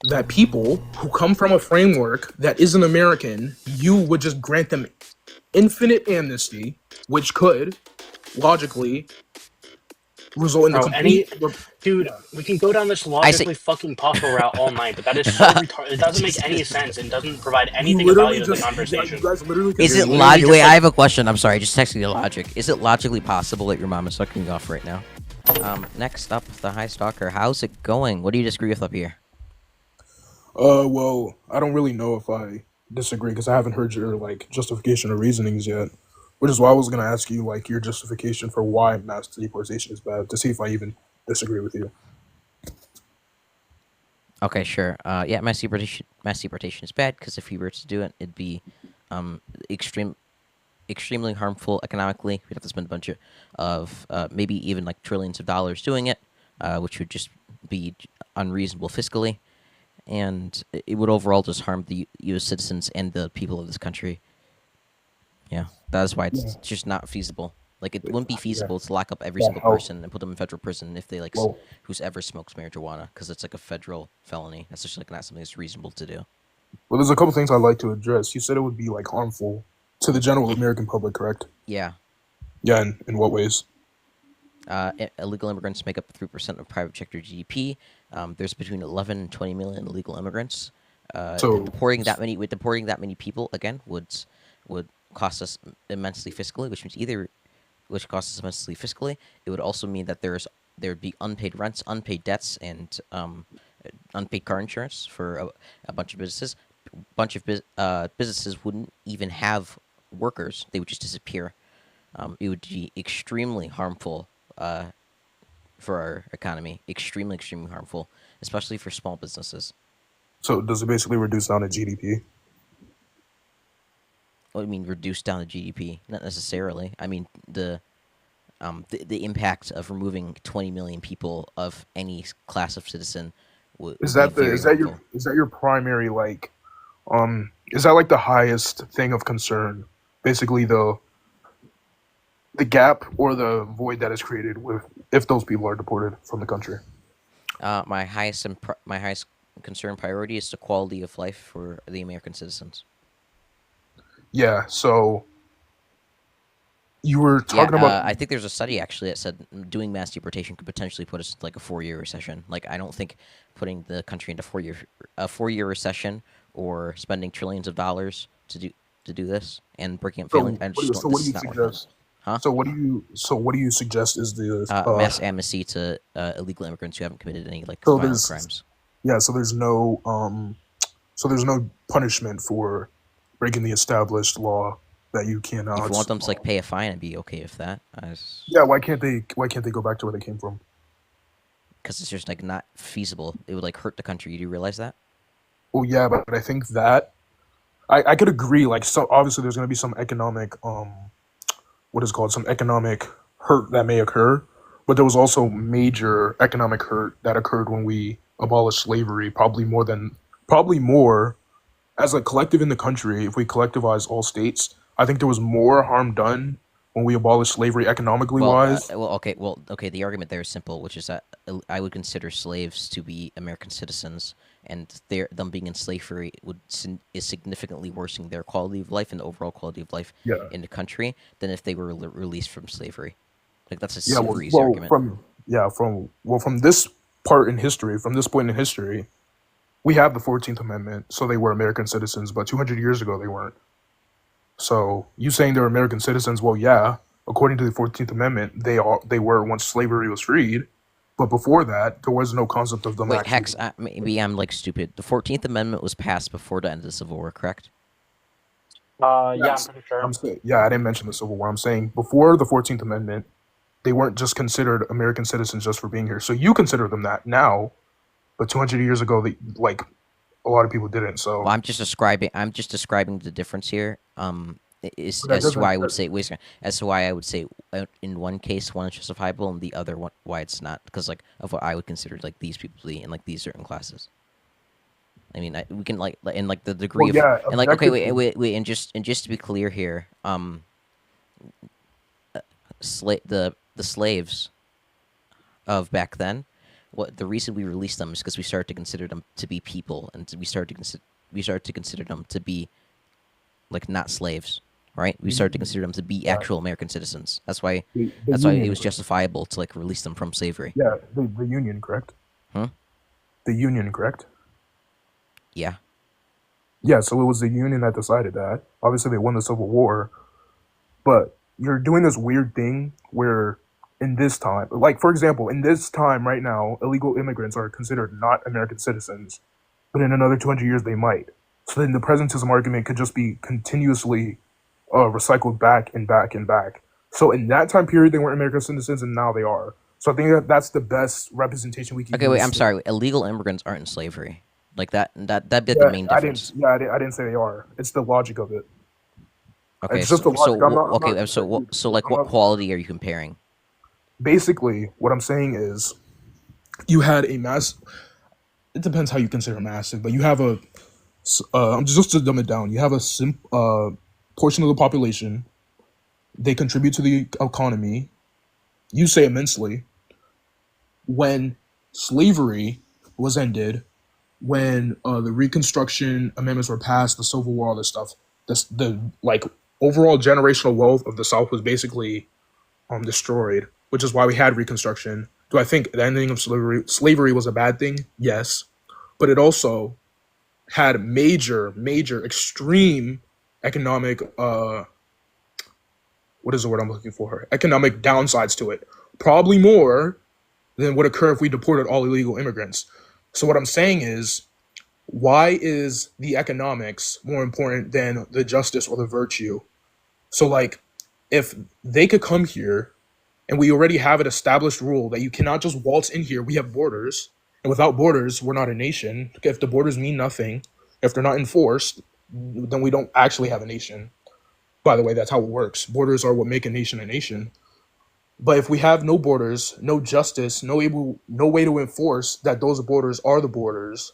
that people who come from a framework that isn't American, you would just grant them infinite amnesty, which could logically result in the Bro, complete. dude, we can go down this I say, logically fucking possible route all night, but that is so retarded. It doesn't make any sense and doesn't provide You anything of value literally to the just, you conversation. guys literally is You're it conceded. literally logic? just Wait, I like, have a question. I'm sorry, just texting the logic. Is it logically possible that your mom is sucking you off right now? Next up, the High Stalker. How's it going? What do you disagree with up here? Well, I don't really know if I disagree because I haven't heard your like justification or reasonings yet. Which is why I was gonna ask you like your justification for why mass deportation is bad to see if I even disagree with you. Okay, sure. Yeah, mass deportation is bad because if we were to do it, it'd be um, extreme, extremely harmful economically. We'd have to spend a bunch of maybe even like trillions of dollars doing it, which would just be unreasonable fiscally, and it would overall just harm the U.S. citizens and the people of this country. Yeah, that is why Yeah, it's just not feasible. Like it wouldn't be yeah, feasible to lock up every yeah. single How? person and put them in federal prison if they Well, who's ever smokes marijuana because it's like a federal felony. That's just like not something that's reasonable to do. well, there's a couple things I'd like to address. You said it would be like harmful to the general American public, correct? Yeah, Yeah, in what ways? illegal immigrants make up 3% of private sector GDP. There's between 11 and 20 million illegal immigrants. So, Deporting that many people again would cost us immensely fiscally, which costs us immensely fiscally. It would also mean that there'd be unpaid rents, unpaid debts, and unpaid car insurance for a bunch of businesses. Businesses wouldn't even have workers; they would just disappear. It would be extremely harmful uh, for our economy. Extremely, extremely harmful, especially for small businesses. so does it basically reduce down to GDP? What do you mean reduce down the GDP? Not necessarily. I mean the impact of removing 20 million people of any class of citizen Is would be that the very harmful. is that your primary like is that like the highest thing of concern? Basically the gap or the void that is created with if those people are deported from the country. My highest concern priority is the quality of life for the American citizens. Yeah, so you were Yeah, talking about I think there's a study actually that said doing mass deportation could potentially put us in like a 4-year recession. Like I don't think putting the country into 4-year recession or spending trillions of dollars to do this and breaking up family. I just don't. what This do is you not worth it. suggest? Huh? So what do you suggest is the Mass amnesty to illegal immigrants who haven't committed any like so violent there's crimes. yeah, so there's no punishment for breaking the established law that you If you cannot want them to like pay a fine, I'd be okay with that. yeah, why can't they go back to where they came from? Because it's just like not feasible. It would like hurt the country. Do you realize that? Well, yeah, but I think that I could agree. Like, so obviously, there's going to be some economic, what is it called, some economic hurt that may occur, but there was also major economic hurt that occurred when we abolished slavery. Probably more as a collective in the country. If we collectivize all states, I think there was more harm done when we abolished slavery economically wise. Okay. The argument there is simple, which is that I would consider slaves to be American citizens, and them being in slavery is significantly worsening their quality of life and the overall quality of life Yeah, in the country than if they were released from slavery. Like that's a yeah. super easy argument. From this part in history, from this point in history, we have the 14th Amendment, so they were American citizens, but 200 years ago they weren't. So you saying they're American citizens? Well, yeah, according to the 14th Amendment, they were once slavery was freed, but before that, there was no concept of them Wait, actually. Hex, maybe I'm like stupid. The 14th Amendment was passed before the end of the Civil War, correct? yeah, I'm pretty sure. I'm saying, yeah, I didn't mention the Civil War. I'm saying before the 14th Amendment, they weren't just considered American citizens just for being here. So you consider them that now, but 200 years ago, like a lot of people didn't. Well, So I'm just describing the difference here. Is but that as to why doesn't. I would say wait a second, as to why I would say in one case one is justifiable and the other one why it's not because like of what I would consider like these people to be in like these certain classes. I mean, we can in like the degree Well, of yeah, and like okay objectively. and just to be clear here, the slaves of back then what the reason we released them is because we started to consider them to be people, and we started to consider them to be like not slaves, right? We started to consider them to be Yeah. actual American citizens. That's why The that's why it Union, was justifiable to like release them from slavery. yeah, the Union, correct? Huh? The Union, correct? Yeah. Yeah, so it was the Union that decided that. Obviously, they won the Civil War, but you're doing this weird thing where, in this time, like for example, in this time right now, illegal immigrants are considered not American citizens, but in another 200 years they might. So then the presentism argument could just be continuously recycled back and back and back. So in that time period, they weren't American citizens, and now they are. So I think that that's the best representation we can Okay, wait. I'm use. sorry. Illegal immigrants aren't in slavery. Like that'd be like Yeah, the main difference. I didn't say they are. It's the logic of it. Okay, It's just the so logic. I'm not. I'm okay, not. so like I'm what not quality are you comparing? basically, what I'm saying is, you had a mass. It depends how you consider massive, but you have just to dumb it down. You have a portion of the population. They contribute to the economy. You say immensely. When slavery was ended, when the Reconstruction amendments were passed, the Civil War, all this stuff, the like overall generational wealth of the South was basically destroyed, which is why we had Reconstruction. Do I think the ending of slavery was a bad thing? Yes, but it also had major, extreme economic what is the word I'm looking for? Economic downsides to it. Probably more than would occur if we deported all illegal immigrants. So what I'm saying is, why is the economics more important than the justice or the virtue? So like, if they could come here and we already have an established rule that you cannot just waltz in here, we have borders, and without borders, we're not a nation. If the borders mean nothing, if they're not enforced, then we don't actually have a nation. By the way, that's how it works. Borders are what make a nation a nation. But if we have no borders, no justice, no way to enforce that those borders are the borders,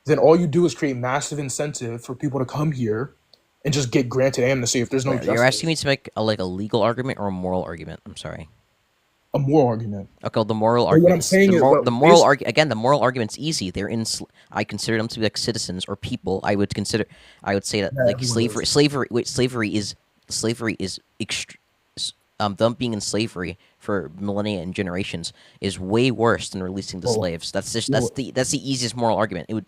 then all you do is create massive incentive for people to come here and just get granted amnesty if there's no Wait, you're asking justice. me to make like a legal argument or a moral argument? I'm sorry. A moral argument. Okay, well, the moral But what I'm arguments. saying is, The moral again. The moral argument's easy. They're in. I consider them to be like citizens or people. I would consider. I would say that yeah, like everyone does. slavery is them being in slavery for millennia and generations is way worse than releasing the Well, slaves. That's well, the easiest moral argument. The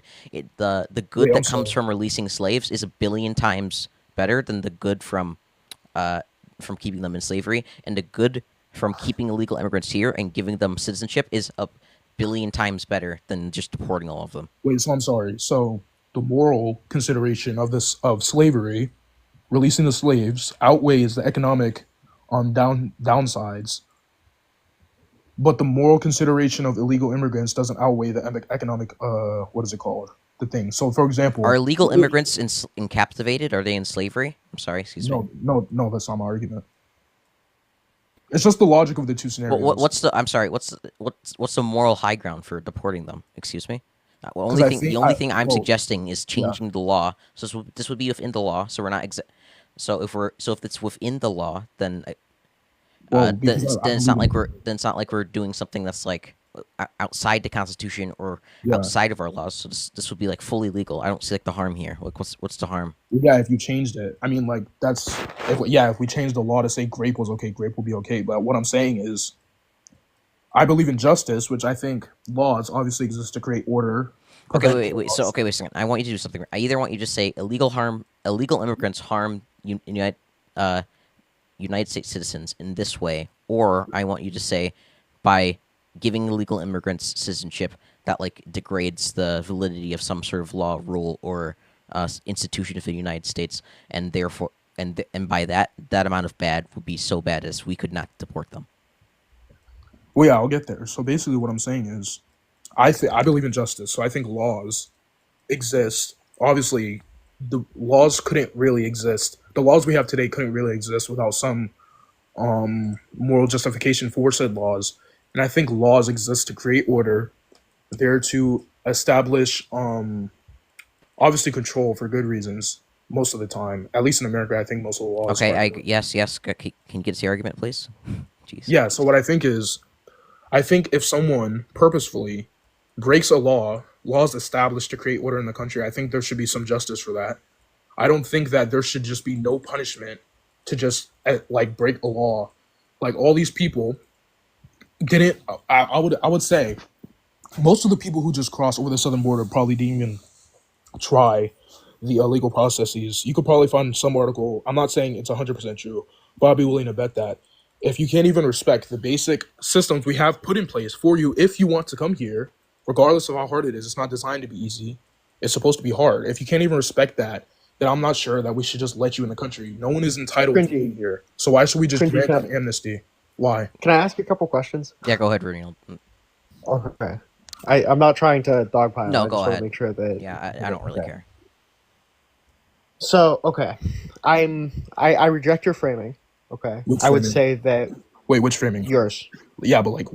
good wait, I'm that comes sorry. from releasing slaves is a billion times better than the good from keeping them in slavery, and the good from keeping illegal immigrants here and giving them citizenship is a billion times better than just deporting all of them. Wait, so I'm sorry. So the moral consideration of slavery, releasing the slaves, outweighs the economic downsides, but the moral consideration of illegal immigrants doesn't outweigh the economic what is it called? The thing. So for Are example, illegal immigrants in captivated? Are they in slavery? I'm sorry, excuse me. no, that's not my argument. It's just the logic of the two scenarios. What's the? I'm sorry. What's the moral high ground for deporting them? Excuse me. Well, Because I the think only thing I'm well, suggesting is yeah. changing the law. So this would be within the law. So we're not So if it's within the law, then Well, because I then it's not believe like we're doing something that's like outside the Constitution or yeah. outside of our laws. So this would be like fully legal. I don't see like the harm here. Like what's the harm? Yeah, if you changed it. I mean, like, if we changed the law to say grape was okay, grape will be okay. But what I'm saying is, I believe in justice, which I think laws obviously exist to create order. Okay, Prevent wait. So chaos. okay, wait a second. I want you to do something. I either want you to say illegal immigrants harm United States citizens in this way, or I want you to say by giving illegal immigrants citizenship that like degrades the validity of some sort of law, rule, or institution of the United States, and therefore, and by that amount of bad would be so bad as we could not deport them. Well, yeah, I'll get there. So basically, what I'm saying is, I believe in justice. So I think laws exist. Obviously, the laws couldn't really exist. The laws we have today couldn't really exist without some moral justification for said laws. And I think laws exist to create order. They're to establish, obviously, control for good reasons most of the time. At least in America, I think most of the laws. Okay, are good. yes. Can you get to the argument, please? Jeez. Yeah. So what I think is, I think if someone purposefully breaks a laws established to create order in the country, I think there should be some justice for that. I don't think that there should just be no punishment to just like break a law. Like all these people didn't. I would say most of the people who just cross over the southern border probably didn't even try the legal processes. You could probably find some article. I'm not saying it's 100% true, but I'd be willing to bet that if you can't even respect the basic systems we have put in place for you, if you want to come here, regardless of how hard it is, it's not designed to be easy. It's supposed to be hard. If you can't even respect that, then I'm not sure that we should just let you in the country. No one is entitled to be Cringy. here. So why should we just Cringy, grant can them amnesty? Why? can I ask you a couple questions? Yeah, go ahead, Rooney. Okay. I'm not trying to dogpile. No, I just go want to ahead. make sure that. Yeah, I don't really Okay. care. So okay, I reject your framing. Okay, Which I would framing? say that Wait, which framing? yours. Yeah, but like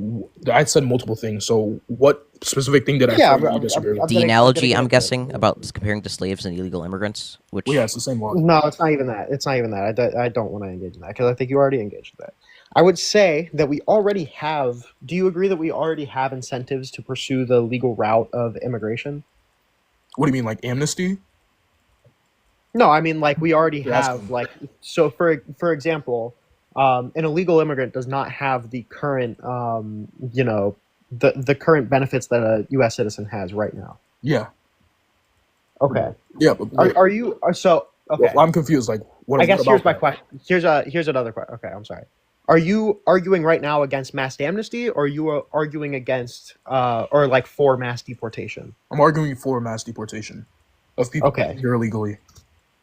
I said multiple things. So what specific thing did I Yeah, say I'm, you I'm, disagree I'm with? The getting, I'm analogy getting I'm into it. guessing about comparing to slaves and illegal immigrants, which Well, yeah, it's the same law. No, it's not even that. It's not even that. I don't want to engage in that because I think you already engaged in that. I would say that we already have. Do you agree that we already have incentives to pursue the legal route of immigration? What do you mean, like amnesty? No, I mean like we already You're asking have me. like so for example, an illegal immigrant does not have the current the current benefits that a U.S. citizen has right now. Yeah, Okay, yeah, but wait, are you so okay? well, I'm confused. Like, what? I What guess about here's my that? question. Here's another question. Okay, I'm sorry. Are you arguing right now against mass amnesty, or are you arguing against or like for mass deportation? I'm arguing for mass deportation of people Okay. here illegally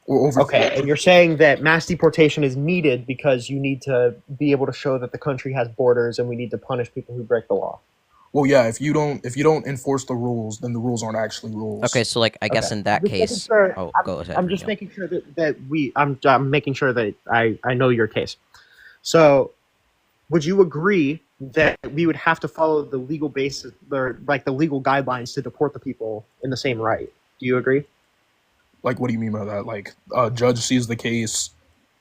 or over. Okay, and you're saying that mass deportation is needed because you need to be able to show that the country has borders, and we need to punish people who break the law. Well, yeah. If you don't enforce the rules, then the rules aren't actually rules. okay. So like I guess Okay. in that I'm just making case, sure. oh, go ahead. I'm just Rooney. making sure that I'm making sure that I know your case. So, would you agree that we would have to follow the legal basis or like the legal guidelines to deport the people in the same right? Do you agree? Like, what do you mean by that? Like, a judge sees the case,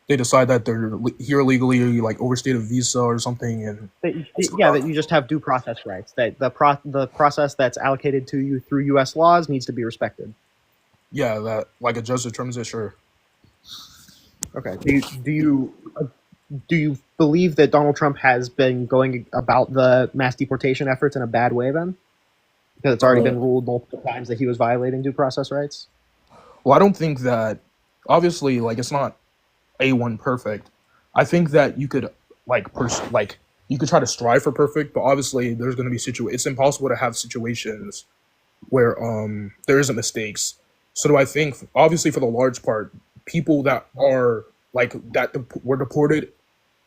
they decide that they're here illegally, like overstayed a visa or something, and That you just have due process rights. That the process that's allocated to you through U.S. laws needs to be respected. yeah, that like a judge determines it. Sure. Okay. Do you believe that Donald Trump has been going about the mass deportation efforts in a bad way then? Because it's already Uh, been ruled multiple times that he was violating due process rights? Well, I don't think that. Obviously, like it's not A1 perfect. I think that you could like you could try to strive for perfect, but obviously there's going to be it's impossible to have situations where there isn't mistakes. So do I think obviously for the large part, people that are like were deported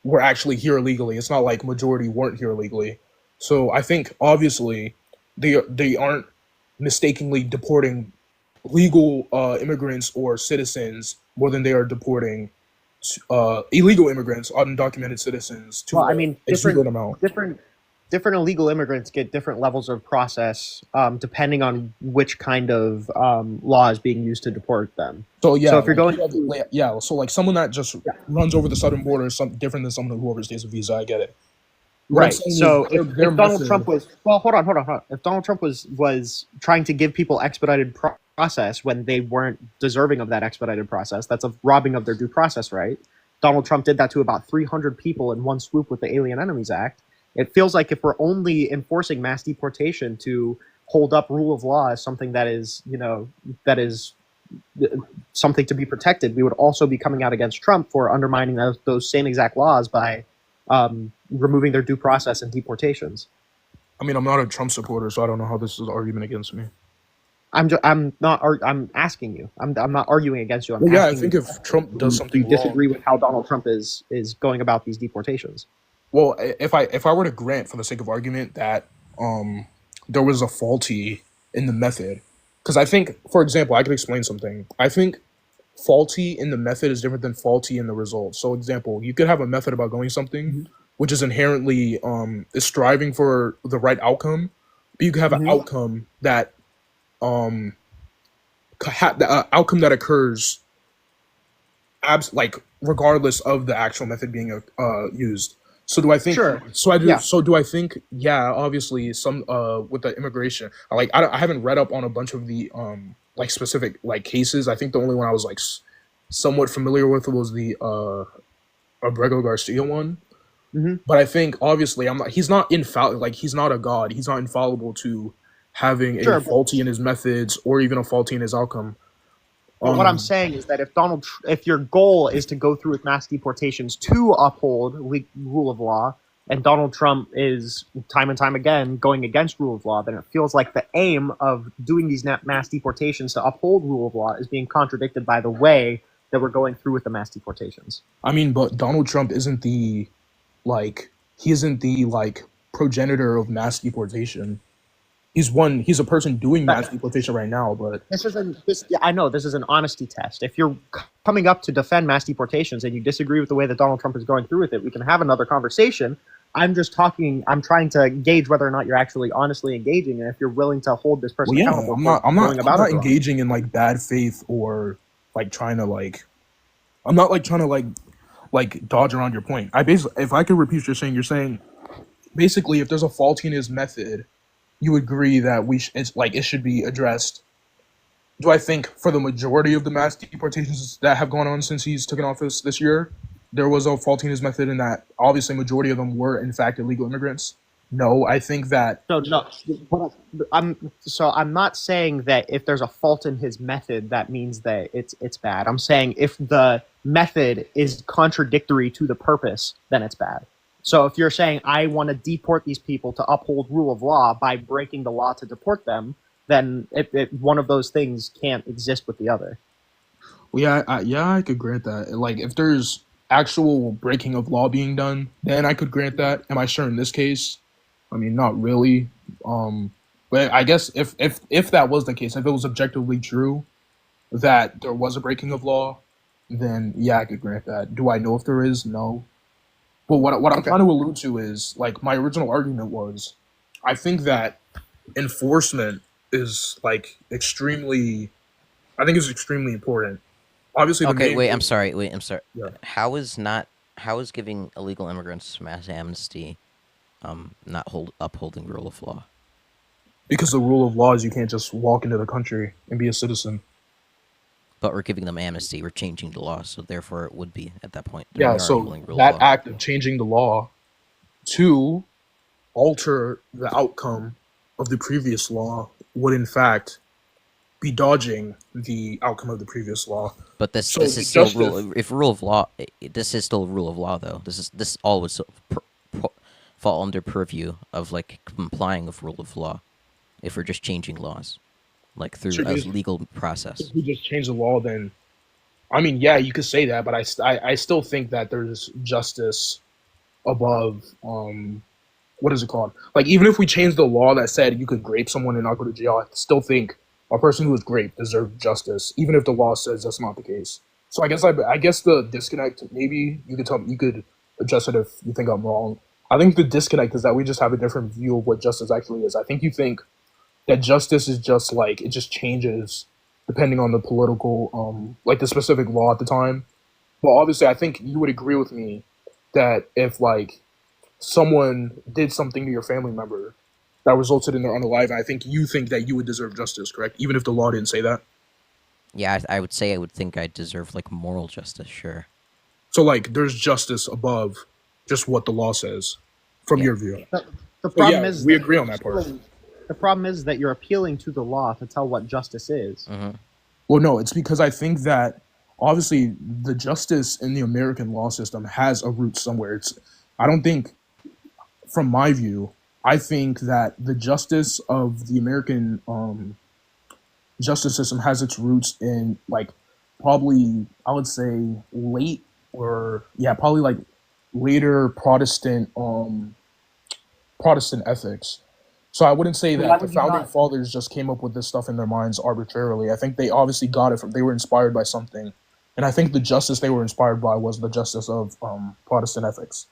were actually here illegally. It's not like majority weren't here illegally. So I think obviously they aren't mistakenly deporting legal immigrants or citizens more than they are deporting illegal immigrants, undocumented citizens to Well, I mean, exuberant amount. different illegal immigrants get different levels of process depending on which kind of law is being used to deport them. So yeah, So if you're like, going to yeah, so like someone that just Yeah. runs over the southern border is some different than someone who overstays a visa. I get it. What I'm Right. saying So is their if Donald method- Trump was hold on. If Donald Trump was trying to give people expedited process when they weren't deserving of that expedited process, that's a robbing of their due process right. Donald Trump did that to about 300 people in one swoop with the Alien Enemies Act. It feels like if we're only enforcing mass deportation to hold up rule of law as something that is, that is something to be protected, we would also be coming out against Trump for undermining those same exact laws by removing their due process and deportations. I mean, I'm not a Trump supporter, so I don't know how this is an argument against me. I'm asking you. I'm not arguing against you. I'm Well, yeah, I asking think you, if Trump does do something you wrong, disagree with how Donald Trump is going about these deportations? well, if I were to grant, for the sake of argument, that there was a faulty in the method, because I think, for example, I could explain something. I think faulty in the method is different than faulty in the result. So, example, you could have a method about going something, which is inherently is striving for the right outcome, but you could have an outcome that the outcome that occurs like regardless of the actual method being used. So do I think? Sure. So I do. Yeah. So do I think? Yeah, obviously, some with the immigration, like I haven't read up on a bunch of the like specific like cases. I think the only one I was like somewhat familiar with was the Abrego Garcia one. Hmm. But I think obviously I'm not. He's not infallible. Like he's not a god. He's not infallible to having a Sure, but faulty in his methods or even a faulty in his outcome. what I'm Um, saying is that if your goal is to go through with mass deportations to uphold rule of law, and Donald Trump is time and time again going against rule of law, then it feels like the aim of doing these mass deportations to uphold rule of law is being contradicted by the way that we're going through with the mass deportations. I mean, but Donald Trump isn't the like he isn't the like progenitor of mass deportation. He's a person doing mass deportation right now, but Yeah, I know this is an honesty test. If you're coming up to defend mass deportations and you disagree with the way that Donald Trump is going through with it, we can have another conversation. I'm trying to gauge whether or not you're actually honestly engaging, and if you're willing to hold this person well, yeah, accountable I'm going not about it wrong. engaging in like bad faith or like trying to like I'm not like trying to like dodge around your point. I basically, if I could repeat what you're saying basically if there's a faulty in his method, you agree that it's like it should be addressed. Do I think for the majority of the mass deportations that have gone on since he's taken office this year, there was a faulty in his method, and that obviously majority of them were in fact illegal immigrants? No, I think that No. I'm not saying that if there's a fault in his method, that means that it's bad. I'm saying if the method is contradictory to the purpose, then it's bad. So if you're saying I want to deport these people to uphold rule of law by breaking the law to deport them, then one of those things can't exist with the other. well, I could grant that. Like if there's actual breaking of law being done, then I could grant that. Am I sure in this case? I mean, not really. But I guess if that was the case, if it was objectively true that there was a breaking of law, then yeah, I could grant that. Do I know if there is? No. But what I'm Okay. trying to allude to is like my original argument was, I think that enforcement is like extremely, I think it's extremely important. Obviously, the Okay, main wait, I'm sorry. Wait, I'm sorry. Yeah. How is giving illegal immigrants mass amnesty not upholding rule of law? because the rule of law is you can't just walk into the country and be a citizen. But we're giving them amnesty. We're changing the law, so therefore it would be at that point. We Yeah, are so upholding rule of that law. act of changing the law to alter the outcome of the previous law would in fact be dodging the outcome of the previous law. But this So this the is still justice, rule. If rule of law, this is still rule of law, though. This all would fall under purview of like complying with rule of law, if we're just changing laws, like through should a we legal process. if we just change the law, then I mean, yeah, you could say that, but I still think that there's justice above what is it called? Like even if we change the law that said you could grape someone and not go to jail, I still think a person who was raped deserved justice, even if the law says that's not the case. So I guess the disconnect, maybe you could adjust it if you think I'm wrong. I think the disconnect is that we just have a different view of what justice actually is. I think you think that justice is just like it just changes depending on the political like the specific law at the time. Well, obviously, I think you would agree with me that if like someone did something to your family member that resulted in their unalive, I think you think that you would deserve justice, correct? Even if the law didn't say that. Yeah, I would say I would think I deserve like moral justice. Sure. So like, there's justice above just what the law says, from Yeah. your view. The But problem yeah, is we that agree on that part. the problem is that you're appealing to the law to tell what justice is. Hmm. Well, no, it's because I think that obviously the justice in the American law system has a root somewhere. I don't think, from my view, I think that the justice of the American justice system has its roots in like probably I would say late or yeah probably like later Protestant ethics. So I wouldn't say that the founding fathers just came up with this stuff in their minds arbitrarily. I think they obviously got it from they were inspired by something, and I think the justice they were inspired by was the justice of Protestant ethics.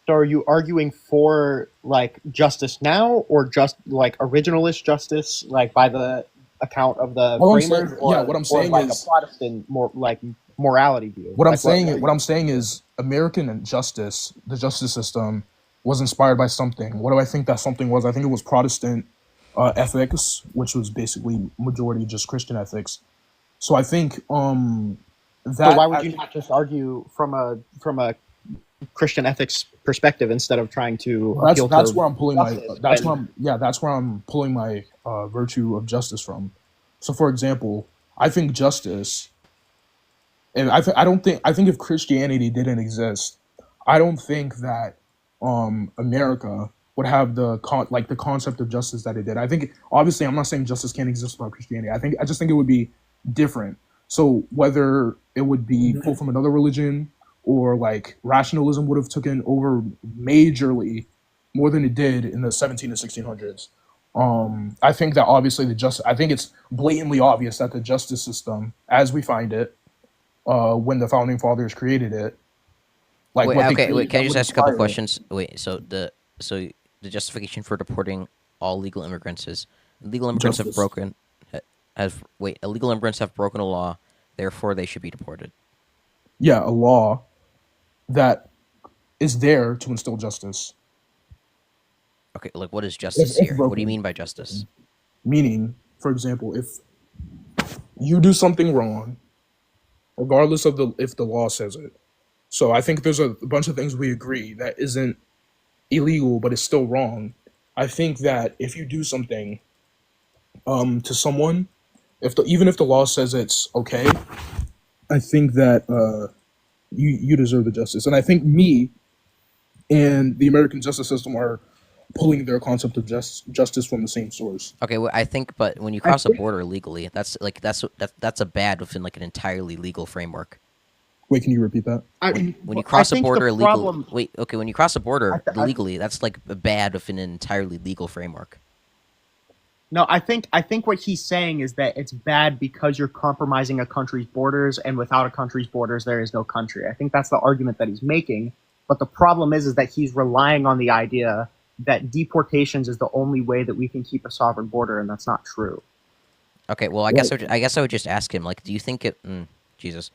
So are you arguing for like justice now, or just like originalist justice, like by the account of the All I'm framers, saying- or, yeah, what I'm or saying like is- a Protestant, more like morality view. What I'm Like, saying, what I'm saying is, American justice, the justice system, was inspired by something. What do I think that something was? I think it was Protestant ethics, which was basically majority just Christian ethics. So I think So that why would you not just argue from a Christian ethics perspective instead of trying to appeal that's to where I'm pulling my justice that's when- where that's where I'm pulling my virtue of justice from. So for example, I think justice, and I think if Christianity didn't exist, I don't think that America would have the the concept of justice that it did. I think obviously I'm not saying justice can't exist without Christianity. I just think it would be different. So whether it would be pulled from another religion or like rationalism would have taken over majorly more than it did in the 17 and 1600s. I think that obviously I think it's blatantly obvious that the justice system, as we find it, when the founding fathers created it, like Wait, what they okay, created, wait. Can I that just would ask a couple inspire it. questions? Wait, so the justification for deporting all legal immigrants is illegal immigrants have Justice. broken illegal immigrants have broken a law, therefore they should be deported. Yeah, a law that is there to instill justice. Okay, like what is justice if here? What do you broken. mean by justice? Meaning, for example, if you do something wrong, regardless of if the law says it. So I think there's a bunch of things we agree that isn't illegal, but it's still wrong. I think that if you do something to someone, even if the law says it's okay, I think that you deserve the justice. And I think me and the American justice system are pulling their concept of justice from the same source. Okay, well, I think, but when you cross a border illegally, that's a bad within like an entirely legal framework. Wait, can you repeat that? When you cross a think border the illegally, problem- when you cross a border I- illegally, that's like bad within an entirely legal framework. No, I think what he's saying is that it's bad because you're compromising a country's borders, and without a country's borders, there is no country. I think that's the argument that he's making. But the problem is that he's relying on the idea that deportations is the only way that we can keep a sovereign border, and that's not true. Okay, well, I guess I would just ask him, like, do you think it? Jesus,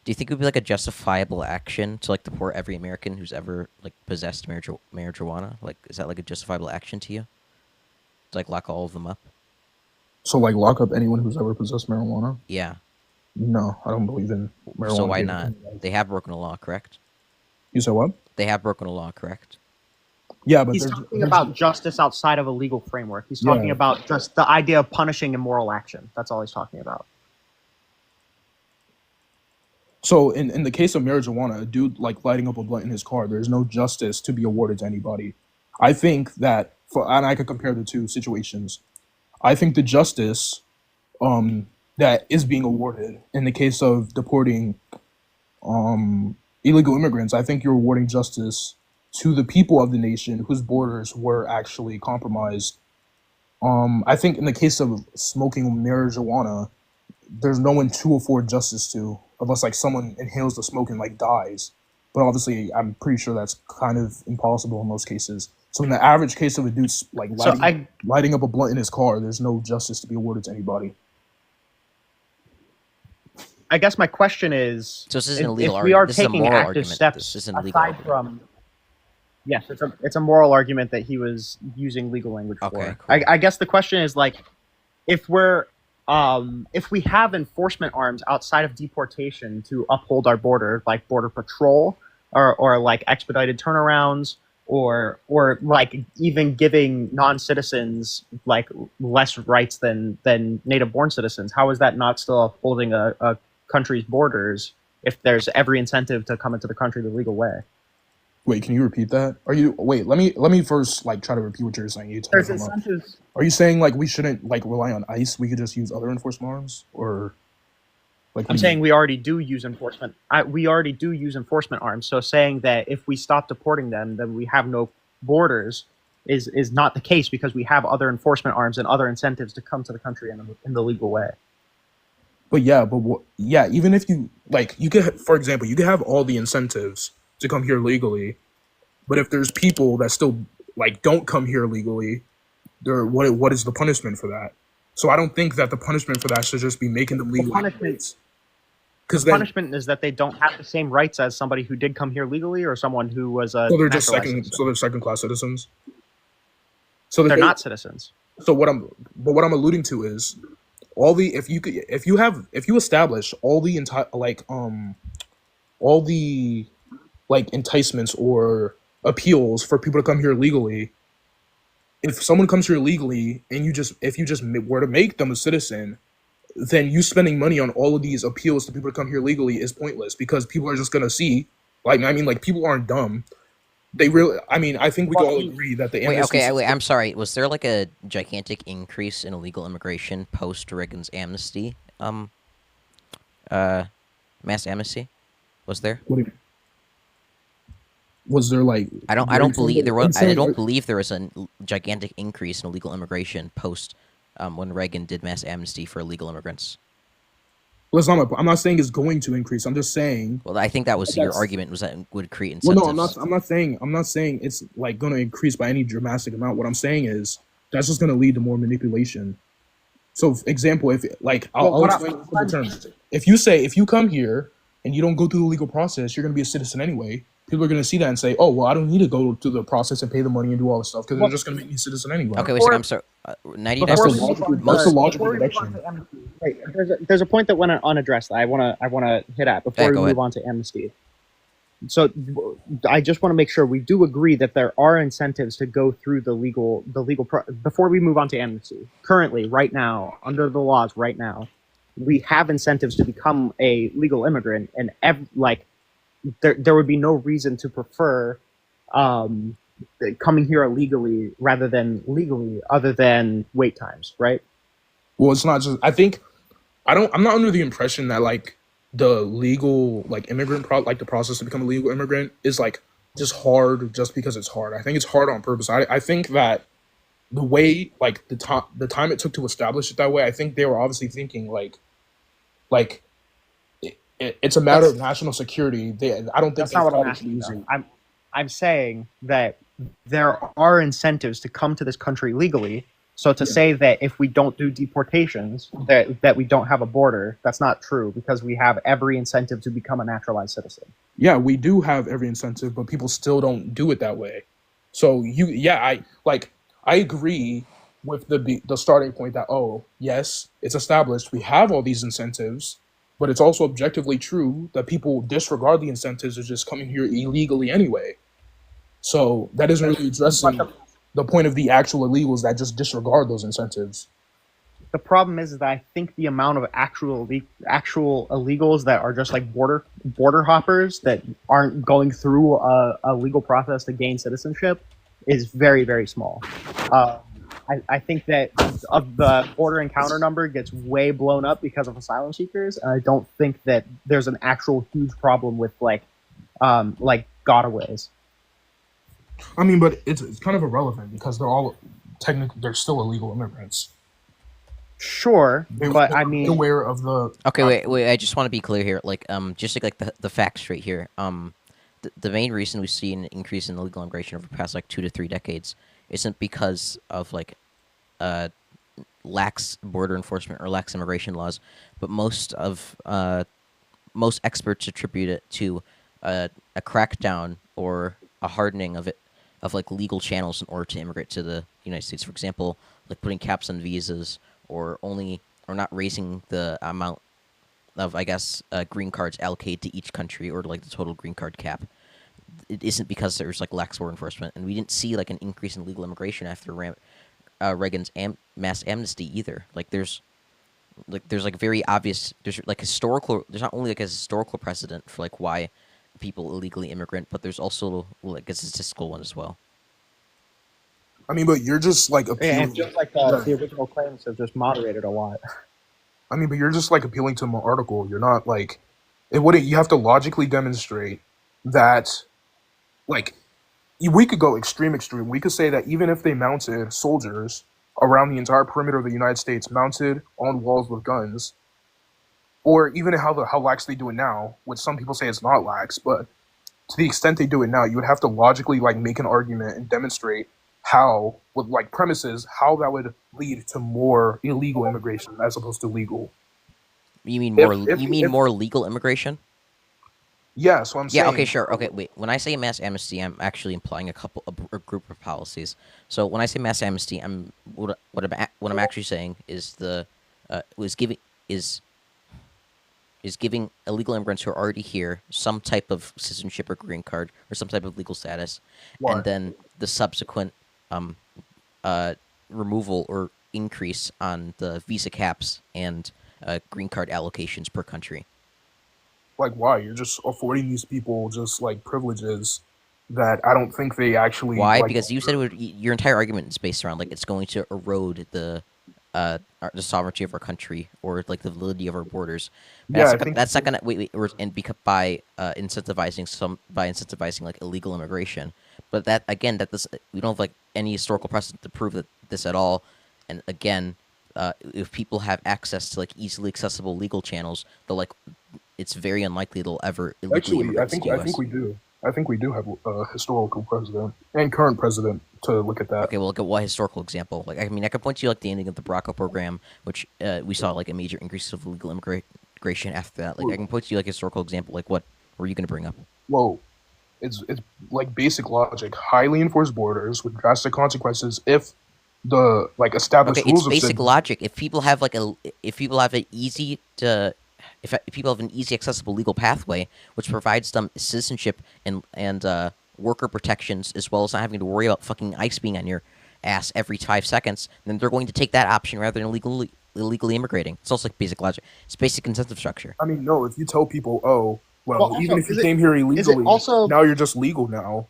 do you think it would be like a justifiable action to like deport every American who's ever like possessed marijuana? Like, is that like a justifiable action to you? To like lock all of them up? So, like, lock up anyone who's ever possessed marijuana? Yeah. No, I don't believe in marijuana. So why being not? illegal. They have broken a law, correct? You said what? They have broken a law, correct? Yeah, but He's there's- talking about justice outside of a legal framework. He's talking Yeah. about just the idea of punishing immoral action. That's all he's talking about. So in the case of marijuana, a dude like lighting up a blunt in his car, there's no justice to be awarded to anybody. I think that and I could compare the two situations. I think the justice that is being awarded in the case of deporting illegal immigrants, I think you're awarding justice to the people of the nation whose borders were actually compromised. I think in the case of smoking marijuana, there's no one to afford justice to, unless like someone inhales the smoke and like dies. But obviously, I'm pretty sure that's kind of impossible in most cases. So in the average case of a dude like So lighting up a blunt in his car, there's no justice to be awarded to anybody. I guess my question is, So this isn't a legal if we are argument. This is a taking moral active argument. steps This isn't a legal aside argument. from, yes, it's a moral argument that he was using legal language Okay, for. cool. I guess the question is like, if we have enforcement arms outside of deportation to uphold our border, like border patrol or like expedited turnarounds, or like even giving non-citizens like less rights than native born citizens, how is that not still upholding a country's borders if there's every incentive to come into the country the legal way? Wait, can you repeat that? Let me first like try to repeat what you're saying. You tell me There's if I'm wrong. incentives. Are you saying like we shouldn't like rely on ICE? We could just use other enforcement arms, or like I'm saying we already do use enforcement. We already do use enforcement arms. So saying that if we stop deporting them, then we have no borders is not the case, because we have other enforcement arms and other incentives to come to the country in the legal way. But yeah, even if you like, you could, for example, you could have all the incentives to come here legally, but if there's people that still like don't come here legally, what is the punishment for that? So I don't think that the punishment for that should just be making them legal. punishment- because The then punishment is that they don't have the same rights as somebody who did come here legally or someone who was a so they're just naturalized second, citizen. so they're second class citizens. So the They're thing- not citizens. So what I'm alluding to is all the if you establish all the all the like enticements or appeals for people to come here legally. If someone comes here legally and if you just were to make them a citizen, then you spending money on all of these appeals to people to come here legally is pointless because people are just gonna see. Like I mean, like people aren't dumb. They really. I mean, I think we can all agree that the Wait, amnesty okay, wait. system- I'm sorry. Was there like a gigantic increase in illegal immigration post Reagan's amnesty? Mass amnesty? Was there? What do you- was there like? I don't very believe there was. I insane- don't believe there was a gigantic increase in illegal immigration post when Reagan did mass amnesty for illegal immigrants. Well, it's not I'm not saying it's going to increase. I'm just saying. Well, I think that was your That's- argument, was that it would create Well, incentives. no, I'm not saying. I'm not saying it's like going to increase by any dramatic amount. What I'm saying is that's just going to lead to more manipulation. So, example, if like I'll Well, what explain in simple terms. If you come here and you don't go through the legal process, you're going to be a citizen anyway. People are going to see that and say, "Oh, well, I don't need to go through the process and pay the money and do all this stuff because Well- they're just going to make me a citizen anyway." Okay, wait, Before- so I'm sorry. 90 That's days. the logical- move on that's the to- logical before we move on direction. to amnesty, wait, there's a point that went unaddressed that I want to hit at before we go move ahead. on to amnesty. So I just want to make sure we do agree that there are incentives to go through the legal before we move on to amnesty. Currently, right now, under the laws, right now, we have incentives to become a legal immigrant, and there would be no reason to prefer coming here illegally rather than legally, other than wait times, right? Well, it's not just. I'm not under the impression that like the legal like immigrant like the process to become a legal immigrant is like just hard just because it's hard. I think it's hard on purpose. I think that the way like the time it took to establish it that way, I think they were obviously thinking like it's a matter of national security. I don't think That's they not what I'm thought it asking. easy. I'm saying that there are incentives to come to this country legally. So to say that if we don't do deportations, that we don't have a border, that's not true because we have every incentive to become a naturalized citizen. Yeah, we do have every incentive, but people still don't do it that way. So I agree with the starting point that yes, it's established we have all these incentives, but it's also objectively true that people disregard the incentives of just coming here illegally anyway. So that isn't really addressing the point of the actual illegals that just disregard those incentives. The problem is that I think the amount of actual illegals that are just like border hoppers that aren't going through a legal process to gain citizenship is very, very small. I think that of the border encounter number gets way blown up because of asylum seekers, and I don't think that there's an actual huge problem with like gotaways. I mean, but it's kind of irrelevant because they're still illegal immigrants. Sure, but I mean, aware of the. Okay, wait. I just want to be clear here. Like, just like the facts straight here. The main reason we've seen an increase in illegal immigration over the past like 2 to 3 decades isn't because of like lax border enforcement or lax immigration laws, but most experts attribute it to a crackdown or a hardening of like legal channels in order to immigrate to the United States. For example, like putting caps on visas or not raising the amount of, I guess, green cards allocated to each country or like the total green card cap. It isn't because there's like lax border enforcement, and we didn't see like an increase in legal immigration after Reagan's mass amnesty either. Like there's like very obvious. There's like historical. There's not only like a historical precedent for like why people illegally immigrant, but there's also like a statistical one as well. I mean, but you're just like yeah, appealing. and just like the original claims have just moderated a lot. I mean, but you're just like appealing to an article. You're not like it wouldn't. You have to logically demonstrate that, like, we could go extreme. We could say that even if they mounted soldiers around the entire perimeter of the United States, mounted on walls with guns, or even how lax they do it now, which some people say it's not lax, but to the extent they do it now, you would have to logically like make an argument and demonstrate how, with like premises, how that would lead to more illegal immigration as opposed to legal. You mean if more legal immigration? yeah, so I'm Yeah. saying Okay. Sure. Okay. Wait. When I say mass amnesty, I'm actually implying a group of policies. So when I say mass amnesty, what I'm actually saying is was giving is is giving illegal immigrants who are already here some type of citizenship or green card or some type of legal status, why? and then the subsequent um, removal or increase on the visa caps and green card allocations per country. Like why? You're just affording these people just like privileges that I don't think they actually Why? like. Because you said your entire argument is based around like it's going to erode the sovereignty of our country or like the validity of our borders. Yeah, I That's think that's not gonna by incentivizing like illegal immigration. But that again, we don't have like any historical precedent to prove that this at all. And again, if people have access to like easily accessible legal channels, it's very unlikely they'll ever illegally actually, I immigrate to think the I U.S. think we do. I think we do have a historical president and current president to look at that. Okay, well, look at what historical example. Like, I mean, I could point to like the ending of the BRCA program, which we saw like a major increase of illegal immigration after that. Like, I can point to you like a historical example. Like, what were you going to bring up? Well, it's like basic logic. Highly enforced borders with drastic consequences if the like established Okay, rules it's of basic citizenship. logic. If people have if people have an easy accessible legal pathway, which provides them citizenship and worker protections, as well as not having to worry about fucking ICE being on your ass every 5 seconds, then they're going to take that option rather than illegally immigrating. It's also like basic logic. It's basic incentive structure. I mean, no. If you tell people, oh, well, Well, even also, if you is it- came here is it illegally, also- now you're just legal now.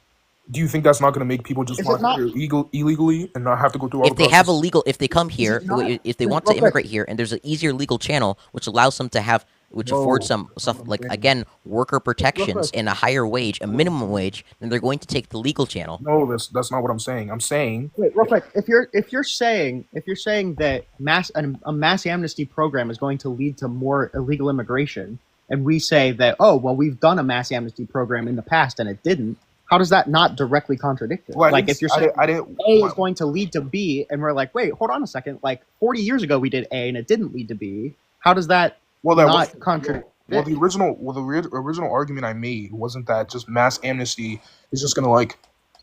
Do you think that's not going to make people just Is want it not- to come here illegally and not have to go through all If the they have process? if they come here, it not- if they want to real quick. immigrate here, and there's an easier legal channel which allows them to have, which affords No, them stuff like okay. again worker protections quick. and a higher wage, a minimum wage, then they're going to take the legal channel. No, that's not what I'm saying. I'm saying Wait, real quick. If you're saying that a mass amnesty program is going to lead to more illegal immigration, and we say that, oh well, we've done a mass amnesty program in the past and it didn't, how does that not directly contradict it? well, Like if you're saying I didn't. A is going to lead to B, and we're like, wait, hold on a second. Like 40 years ago we did A and it didn't lead to B. How does that Well, that not was contradict? well the original argument I made wasn't that just mass amnesty is just going to like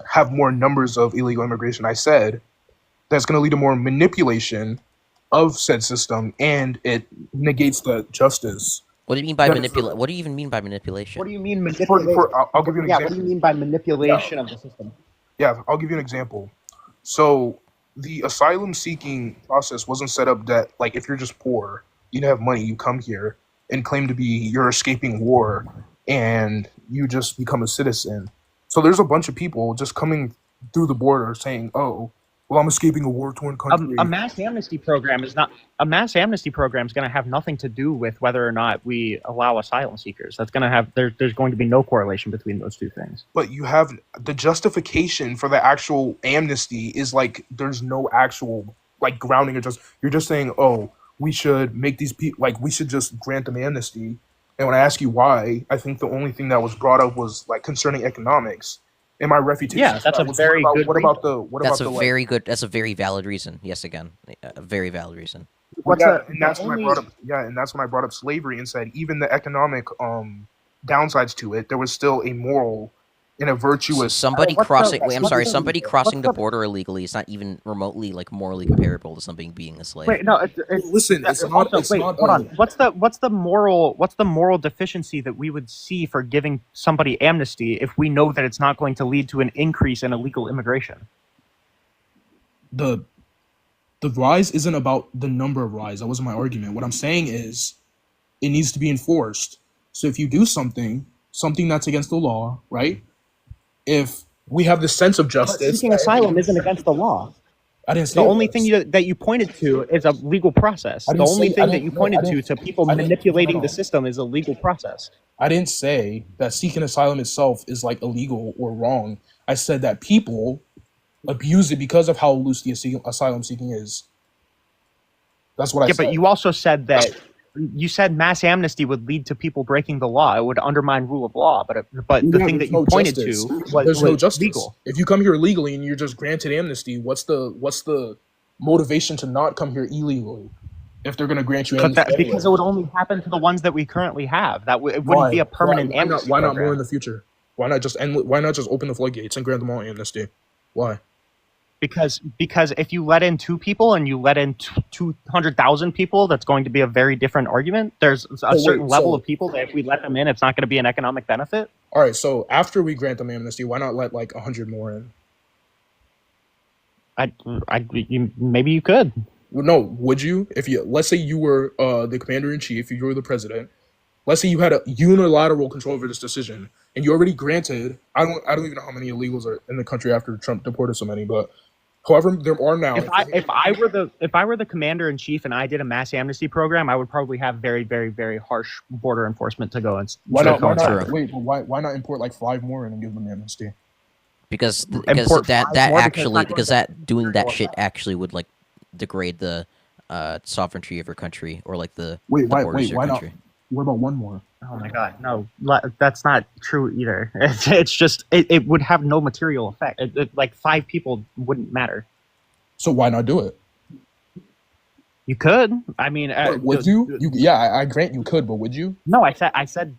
have more numbers of illegal immigration. I said that's going to lead to more manipulation of said system, and it negates the justice. What do you mean by That- manipulation? What do you even mean by manipulation? What do you mean For, manipulation? I'll give you an Yeah, example. what do you mean by manipulation of the system? Yeah, I'll give you an example. So the asylum seeking process wasn't set up that like if you're just poor, you don't have money, you come here and claim to be you're escaping war and you just become a citizen. So there's a bunch of people just coming through the border saying, "Oh, well, I'm escaping a war-torn country." A mass amnesty program is not a mass amnesty program is going to have nothing to do with whether or not we allow asylum seekers. That's going to have there's going to be no correlation between those two things. But you have the justification for the actual amnesty is like there's no actual like grounding or just you're just saying, "Oh, we should make these people like we should just grant them amnesty." And when I ask you why, I think the only thing that was brought up was like concerning economics. And my refutation. Yeah, that's a was, very good What about the what That's about a the very good. That's a very valid reason. Yes, again, a very valid reason. What's yeah, the- and that's the when I only- brought up and that's when I brought up slavery and said even the economic downsides to it, there was still a moral and a virtuous. Somebody what's the- crossing. Wait, I'm what's sorry. the- Somebody what's crossing the the- border illegally is not even remotely like morally comparable to somebody being a slave. Wait, no. It's Listen, it's not. also, It's wait, not. hold on. What's the moral deficiency that we would see for giving somebody amnesty if we know that it's not going to lead to an increase in illegal immigration? the rise isn't about the number of rise. That wasn't my argument. What I'm saying is it needs to be enforced. So if you do something that's against the law, right? If we have the sense of justice, Seeking asylum isn't against the law. I didn't say The it only was. thing that you pointed to is a legal process. I The didn't only say- I thing that didn't- you no, I pointed didn't- to people I didn't- manipulating hold the on. system is a legal process. I didn't say that seeking asylum itself is like illegal or wrong. I said that people abuse it because of how loose the asylum seeking is. That's what I Yeah, said. but you also said that you said mass amnesty would lead to people breaking the law. It would undermine rule of law. But the Yeah, thing there's that no you pointed justice. to was, There's no was justice. legal. If you come here illegally and you're just granted amnesty, what's the motivation to not come here illegally? if they're gonna grant you But amnesty anyway. because it would only happen to the ones that we currently have. It wouldn't be a permanent why not, amnesty why not program. more in the future? Why not just open the floodgates and grant them all amnesty? Why? Because if you let in 2 people and you let in 200,000 people, that's going to be a very different argument. There's a certain level of people that if we let them in, it's not going to be an economic benefit. All right, so after we grant them amnesty, why not let like 100 more in? Maybe you could. Well, no, would you? If you, let's say you were the commander in chief, you were the president. Let's say you had a unilateral control over this decision, and you already granted. I don't even know how many illegals are in the country after Trump deported so many, but however there are now. If I were the commander in chief and I did a mass amnesty program, I would probably have very, very, very harsh border enforcement to go and why not? True. Wait, but why not import like 5 more in and give them amnesty? Because Import that 5 more actually because doing that shit actually would like degrade the sovereignty of your country or like the Wait, borders of your why not? country. What about 1 more? Oh my god, no, that's not true either. It's just it would have no material effect. Like 5 people wouldn't matter. So why not do it? You could. I mean, Would you? Yeah, I grant you could, but would you? No, I said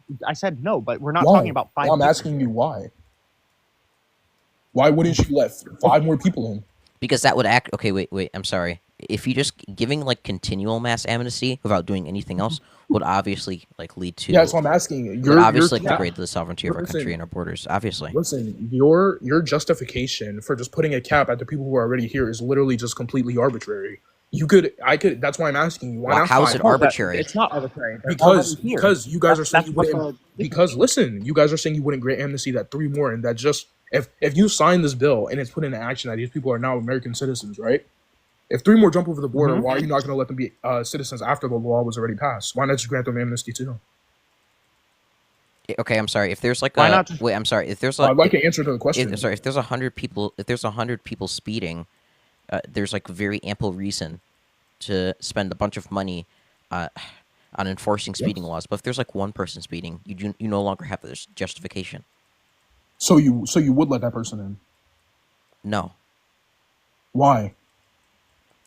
no. But we're not Why? talking about 5. Well, I'm people. asking you why. Why wouldn't you let 5 more people in? Because that would act. Okay, wait. I'm sorry. If you just giving like continual mass amnesty without doing anything else would obviously like lead to. Yeah, so I'm asking. Would obviously like, degrade the sovereignty of our country and our borders. Obviously. Listen, your justification for just putting a cap at the people who are already here is literally just completely arbitrary. I could. That's why I'm asking you. Why not? How is it 5? arbitrary? It's not arbitrary. They're Because already here. you guys are saying That's you what wouldn't. Because listen, you guys are saying you wouldn't grant amnesty that 3 more, and that just if you sign this bill and it's put into action that these people are now American citizens, right? If 3 more jump over the border, why are you not going to let them be citizens after the law was already passed? Why not just grant them amnesty too? Okay, I'm sorry. If there's like Why not just- wait, I'm sorry. If there's I'd like like an answer to the question. if, sorry, if there's 100 people speeding, there's like very ample reason to spend a bunch of money on enforcing speeding laws. But if there's like 1 person speeding, you no longer have this justification. So you would let that person in? No. Why?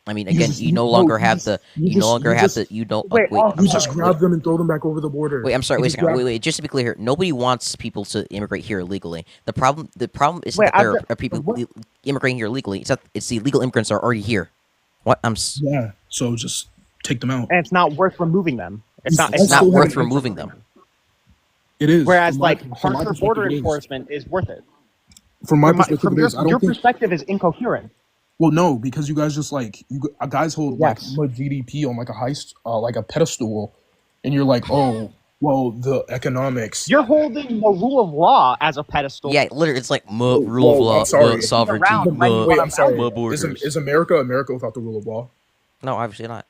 I mean, again, you no longer have the you no longer have the you don't Wait, wait. You just grab them and throw them back over the border. Wait, I'm sorry. You Wait a just second. grab- Wait. Just to be clear here, nobody wants people to immigrate here illegally. The problem isn't Wait, that there I've- are people what? immigrating here illegally. It's that it's the illegal immigrants that are already here. What? Yeah. So just take them out. and it's not worth removing them. It's not. It's not still worth haven't- removing them. It is. Whereas, From my- like, from my harsher perspective, border it is. enforcement is worth it. From my From perspective, from it is. I your don't think. perspective is incoherent. Well, no, because you guys just like guys hold like Yes. much GDP on like a like a pedestal, and you're like, oh, well, the economics. You're holding the rule of law as a pedestal. Yeah, literally, it's like rule of whoa, law, I'm sorry. sovereignty. Around, like, Wait, I'm sorry. borders. Is America without the rule of law? No, obviously not.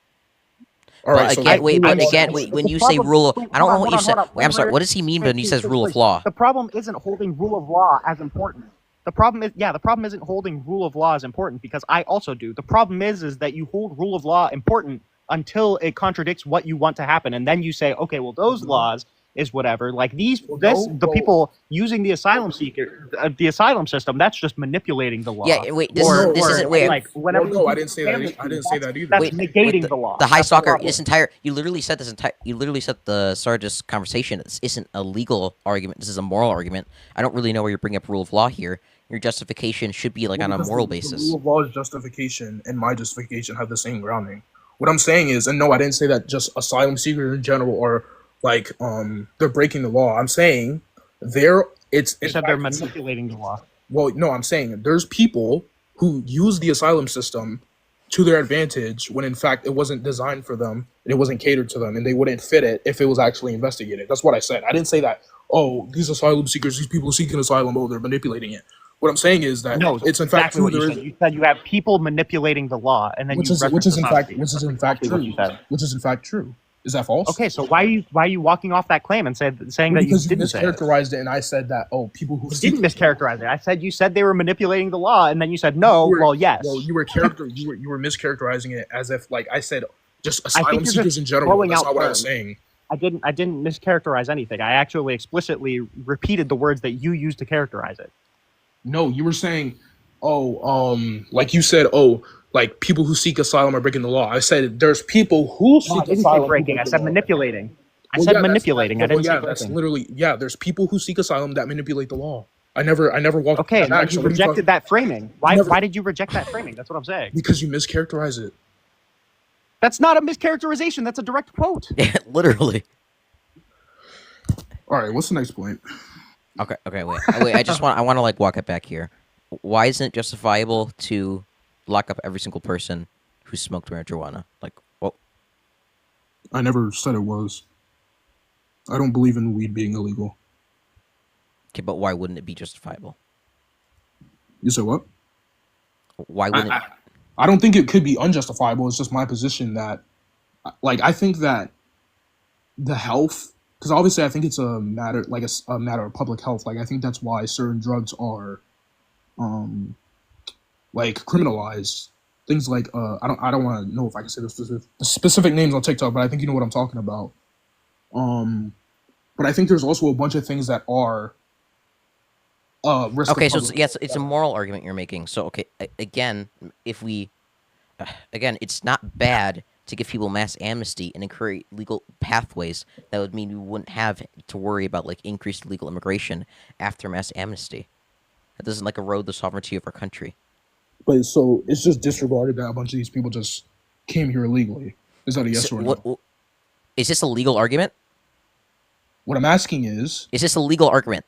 All right. But so again, that- wait, but I- again, I- wait, the when you say problem- rule of, wait, I don't know hold what on, you said. hold on. Wait, I'm sorry. Wait, What does he mean when he says rule of law? The problem isn't holding rule of law as important. The problem isn't holding rule of law as important because I also do. The problem is that you hold rule of law important until it contradicts what you want to happen, and then you say, okay, well, those laws is whatever. Like the people using the asylum seeker, the asylum system, that's just manipulating the law. Yeah, wait, this Or- isn't wait. like whenever. Well, no, you I do didn't say that. amnesty, I didn't say that either. That's Wait, negating wait, the law. The high That's stalker, problem. this entire, you literally said the start of this conversation. This isn't a legal argument. This is a moral argument. I don't really know where you're bringing up rule of law here. Your justification should be like on a Because moral the basis. rule of law's justification and my justification have the same grounding. What I'm saying is, and no, I didn't say that just asylum seekers in general are like they're breaking the law. I'm saying You in said they're fact, manipulating the law. well, no, I'm saying there's people who use the asylum system to their advantage when in fact it wasn't designed for them and it wasn't catered to them and they wouldn't fit it if it was actually investigated. That's what I said. I didn't say that, oh, these asylum seekers, these people seeking asylum, oh, they're manipulating it. What I'm saying is that No, it's in fact exactly true. what you There said. is, You said you have people manipulating the law, and then which you is reference in fact asylum which is seekers. in fact Exactly true. what you said. Which is in fact true. Is that false? Okay, so why are you walking off that claim and saying that you Because you didn't say it? mischaracterized it, and I said that people who You didn't mischaracterize it. I said you said they were manipulating the law, and then you said no. You were- Well, yes. Well, you were mischaracterizing it as if like I said just think asylum you're just seekers in general. throwing That's out not what I was terms. saying. I didn't mischaracterize anything. I actually explicitly repeated the words that you used to characterize it. No, you were saying, like you said, like people who seek asylum are breaking the law. I said there's people who No, I seek didn't say asylum who breaking. break I the said law. manipulating. I Well, said yeah, manipulating. I didn't say that's breaking. literally there's people who seek asylum that manipulate the law. I never walked Okay, that and then back. you So what are you rejected talking? that framing. Why? never- Why did you reject that framing? That's what I'm saying. Because you mischaracterize it. That's not a mischaracterization. That's a direct quote. Literally. All right, what's the next point? Okay, wait. I want to like walk it back here. Why isn't it justifiable to lock up every single person who smoked marijuana? Like, well, I never said it was. I don't believe in weed being illegal. okay, but why wouldn't it be justifiable? You said what? Why wouldn't? I don't think it could be unjustifiable. It's just my position that, like, I think that the health, because obviously I think it's a matter, like a matter of public health. Like, I think that's why certain drugs are, like criminalized. Things like I don't want to know if I can say the specific names on TikTok, but I think you know what I'm talking about. But I think there's also a bunch of things that are risk. Okay, of so public yes, it's a moral argument you're making. So okay, again, if we, again, it's not bad to give people mass amnesty and create legal pathways that would mean we wouldn't have to worry about like increased legal immigration after mass amnesty. That doesn't like erode the sovereignty of our country. But so it's just disregarded that a bunch of these people just came here illegally. Is that a yes So or no? what is this a legal argument? What I'm asking is, Is this a legal argument?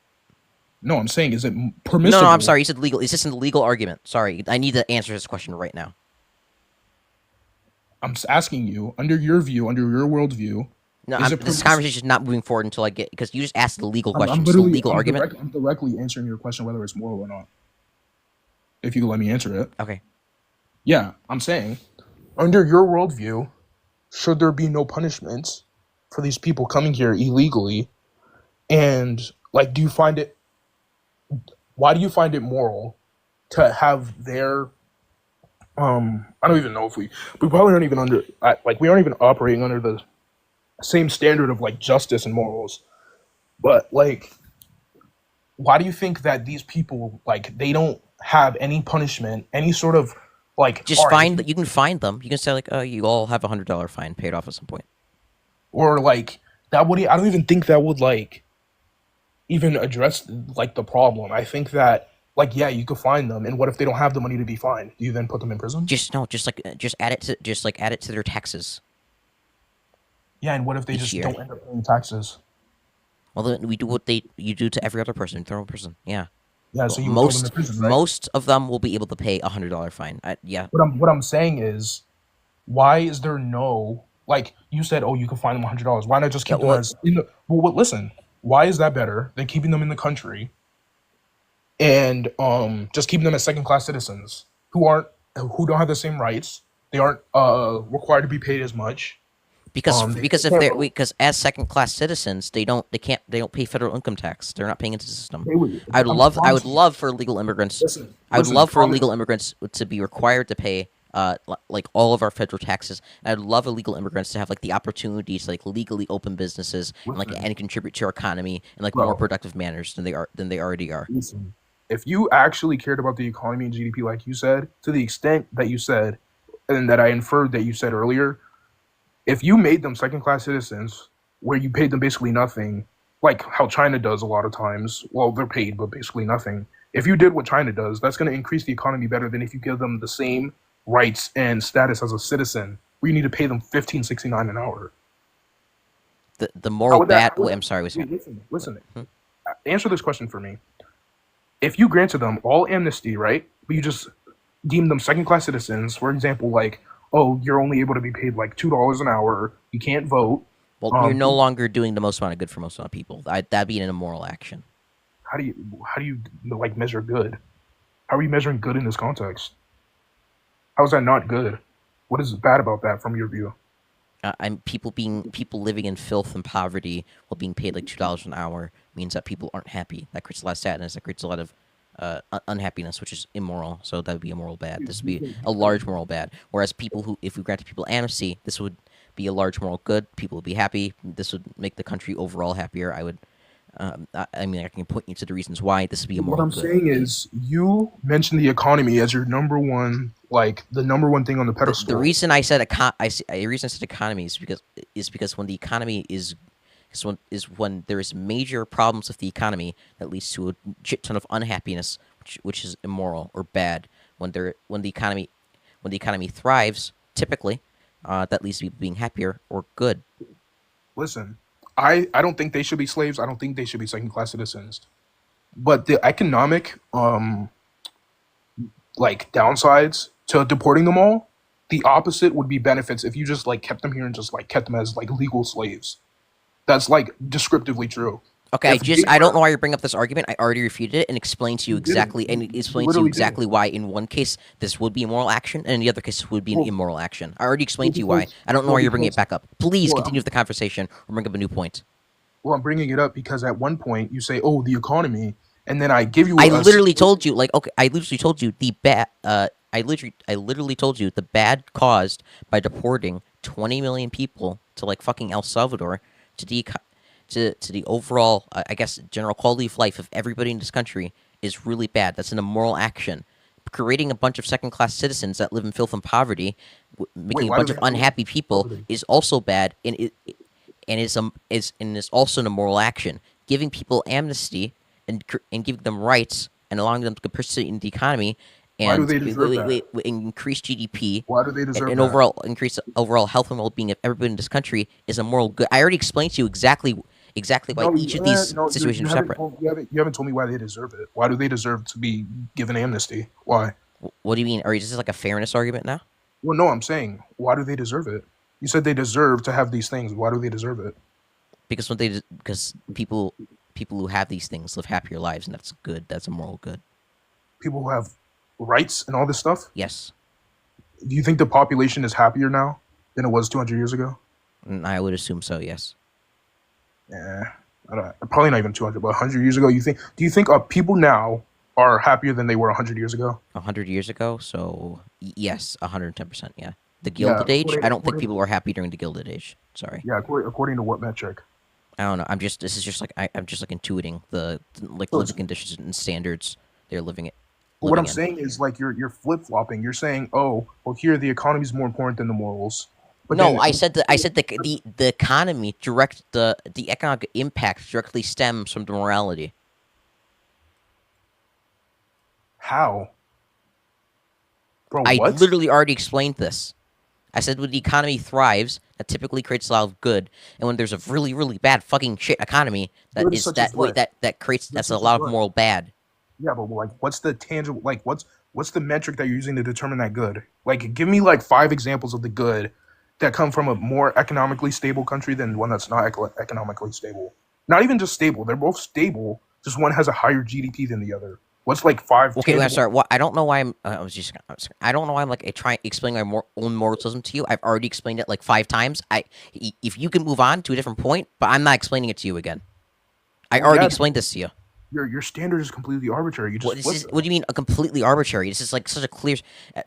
no, I'm saying, is it No, permissible? no, I'm sorry. You said legal. Is this a legal argument? Sorry, I need to answer this question right now. I'm asking you, under your view, under your worldview. No, Is it this permiss- conversation is not moving forward until I get because you just asked the legal question. I'm It's a literally, legal argument. I'm directly answering your question whether it's moral or not. If you could let me answer it. Okay. Yeah, I'm saying, under your worldview, should there be no punishments for these people coming here illegally? And like, why do you find it moral to have their I don't even know if we probably aren't even we aren't even operating under the same standard of like justice and morals. But like, why do you think that these people, like, they don't have any punishment, any sort of like Just all right, find that you can find them. You can say like, oh, you all have $100 fine paid off at some point. or like that would, I don't even think that would like even address like the problem. I think that, like, yeah, you could find them, and what if they don't have the money to be fined? Do you then put them in prison? Just add it to their taxes. Yeah, and what if they Each just year. don't end up paying taxes? Well, then we do what you do to every other person. Throw in prison. Yeah. Yeah, so you would throw them in Most prison, right? most of them will be able to pay $100 fine. Yeah. What I'm saying is, why is there no, like you said? Oh, you can find them $100. Why not just keep Yeah, them well- as in the? Well, listen. Why is that better than keeping them in the country and just keeping them as second class citizens who don't have the same rights? They aren't required to be paid as much. Because they because if can't they're vote. because as second class citizens they don't pay federal income tax. They're not paying into the system. They would- I would I'm love promising- love for illegal immigrants. Listen, I would listen, love for promise- illegal immigrants to be required to pay like all of our federal taxes. And I'd love illegal immigrants to have like the opportunity to like legally open businesses Listen. and contribute to our economy in like Bro. more productive manners than they already are. Listen, if you actually cared about the economy and GDP, like you said, to the extent that you said, and that I inferred that you said earlier, if you made them second-class citizens, where you paid them basically nothing, like how China does a lot of times, well, they're paid, but basically nothing. If you did what China does, that's going to increase the economy better than if you give them the same rights and status as a citizen, where you need to pay them $15.69 an hour. The moral would that- bad. how would Wait, that- I'm sorry. Was Listen. Answer this question for me. If you granted them all amnesty, right, but you just deemed them second-class citizens, for example, like, oh, you're only able to be paid like $2 an hour, you can't vote. well, Um, you're no longer doing the most amount of good for most amount of people. That'd be an immoral action. How do you like measure good? How are you measuring good in this context? How is that not good? What is bad about that from your view? I'm people living in filth and poverty while being paid like $2 an hour means that people aren't happy. That creates a lot of sadness. That creates a lot of unhappiness, which is immoral. So that would be a moral bad. This would be a large moral bad. Whereas people who, if we granted people amnesty, this would be a large moral good. People would be happy. This would make the country overall happier. I mean, I can point you to the reasons why this would be a What moral I'm good. saying is, you mentioned the economy as your number one, like the number one thing on the The pedestal. reason I said the reason I said economy is because when the economy is when there is major problems with the economy that leads to a shit ton of unhappiness, which is immoral or bad. When the economy thrives, typically, that leads to people being happier or good. Listen, I don't think they should be slaves. I don't think they should be second class citizens. But the economic like downsides to deporting them all, the opposite would be benefits if you just like kept them here and just like kept them as like legal slaves. That's like descriptively true. Okay, If they I don't were, know why you're bringing up this argument. I already refuted it and explained to you you didn't. exactly, and You explained to you literally didn't. exactly why in one case this would be a moral action, and in the other case it would be an Well, immoral action. I already well, explained to you why. because I don't know well why you're bringing it because back up. Please well continue with the conversation or bring up a new point. I'm bringing it up because at one point you say, "Oh, the economy," and then I give you I a literally told you, like, okay, I literally told you the bad. I literally told you the bad caused by deporting 20 million people to like fucking El Salvador to the to the overall, I guess, general quality of life of everybody in this country is really bad. That's an immoral action. Creating a bunch of second-class citizens that live in filth and poverty, wait. making a Why do bunch they of have to live unhappy in people poverty? is also bad, and is also an immoral action. Giving people amnesty and giving them rights and allowing them to participate in the economy Why do and they deserve that? increase GDP Why do they deserve and that? overall increase overall health and well-being of everybody in this country is a moral good. I already explained to you exactly why No, each of these no, situations are separate. you haven't told me why they deserve it. Why do they deserve to be given amnesty? Why? What do you mean? Or is this like a fairness argument now? Well, no, I'm saying, why do they deserve it? You said they deserve to have these things. Why do they deserve it? Because people who have these things live happier lives, and that's good. That's a moral good. People who have rights and all this stuff. Yes, Do you think the population is happier now than it was 200 years ago? I would assume so. Yes. Yeah, probably not even 200, but 100 years ago. Do you think people now are happier than they were 100 years ago? 100 years ago. So yes, 110%. Yeah. The Yeah, Gilded Age. I don't think according people were happy during the Gilded Age. Sorry. yeah, according to what metric? I don't know. This is just like I'm just like intuiting the like So living conditions and standards they're what I'm living in. saying is like you're flip flopping. You're saying, oh, well, here the economy is more important than the morals. But No, then I said the economy the economic impact directly stems from the morality. how, bro? I What? literally already explained this. I said when the economy thrives, that typically creates a lot of good, and when there's a really really bad fucking shit economy, that Good is such as that way what? that creates Good that's a such as lot of what? moral bad. Yeah, but like, what's the tangible? Like, what's the metric that you're using to determine that good? Like, give me like 5 examples of the good that come from a more economically stable country than one that's not economically stable. Not even just stable; they're both stable. Just one has a higher GDP than the other. What's like five Okay, wait, I'm tangible? sorry. What I don't know why I don't know why I'm like trying explaining my own moralism to you. I've already explained it like 5 times. If you can move on to a different point, but I'm not explaining it to you again. I Well, already yeah, explained this to you. your standard is completely arbitrary. You What just this flip is? it What do you mean completely arbitrary? This is like such a clear.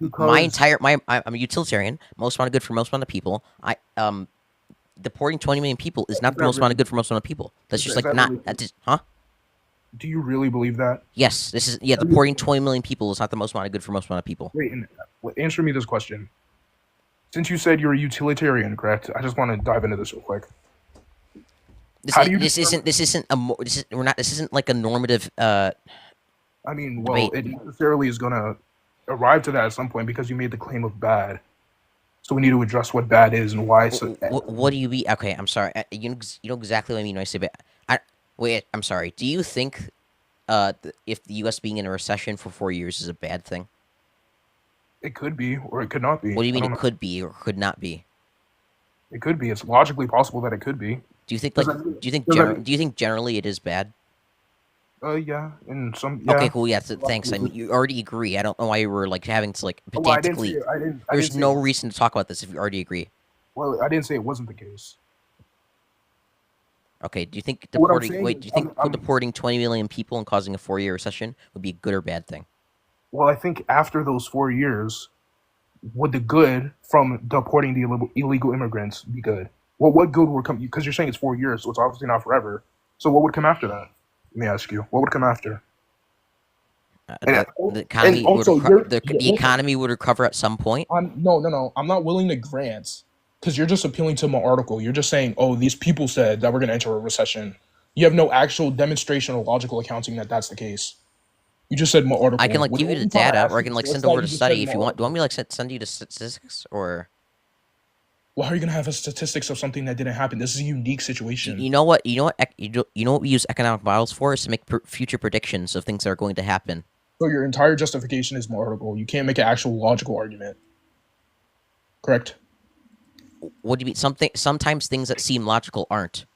because I'm a utilitarian. Most amount of good for most amount of people. Deporting 20 million people is is not the that most amount really of good for most amount of people. That's just is like that not really? that just huh? Do you really believe that? Yes, this is Are you, deporting 20 million people is not the most amount of good for most amount of people. wait, and, answer me this question. Since you said you're a utilitarian, correct? I just want to dive into this real quick. How do you determine? This isn't a we're not this isn't like a normative I mean, well, debate. it necessarily is going to arrive to that at some point because you made the claim of bad. So we need to address what bad is and why. So What do you mean? Okay, I'm sorry. You know exactly what I mean when I say bad. Wait. I'm sorry. Do you think if the U.S. being in a recession for 4 years is a bad thing? it could be, or it could not be. What do you I mean don't it know. could be or could not be? It could be. It's logically possible that it could be. Do you think Does like that mean? do Does that mean? you think generally it is bad? Yeah. And some. Okay, Yeah. cool. Yeah, thanks. I mean, you already agree. I don't know why you were like having to like Well, I didn't say. pedantically. I didn't. I There's didn't say. no reason to talk about this if you already agree. Well, I didn't say it wasn't the case. Okay, do you think But what I'm deporting? saying Wait, is, do you think deporting 20 million people and causing a 4 year recession would be a good or bad thing? well, I think after those 4 years, would the good from deporting the illegal immigrants be good? Well, what good will come? Because you're saying it's 4 years, so it's obviously not forever. So what would come after that? Let me ask you. What would come after? And, The economy would also, the economy would recover at some point. no. I'm not willing to grant because you're just appealing to my article. You're just saying, oh, these people said that we're going to enter a recession. You have no actual demonstration or logical accounting that that's the case. You just said my article. I can like What give you the the only time I data, asked or I you can like was send that over you to just study said if my you want. Do you want me article. to like send you to statistics, or Well, how are you going to have a statistics of something that didn't happen? This is a unique situation. you know what? You know what we use economic models for is to make future predictions of things that are going to happen. So your entire justification is my article. You can't make an actual logical argument. Correct? What do you mean? Sometimes things that seem logical aren't.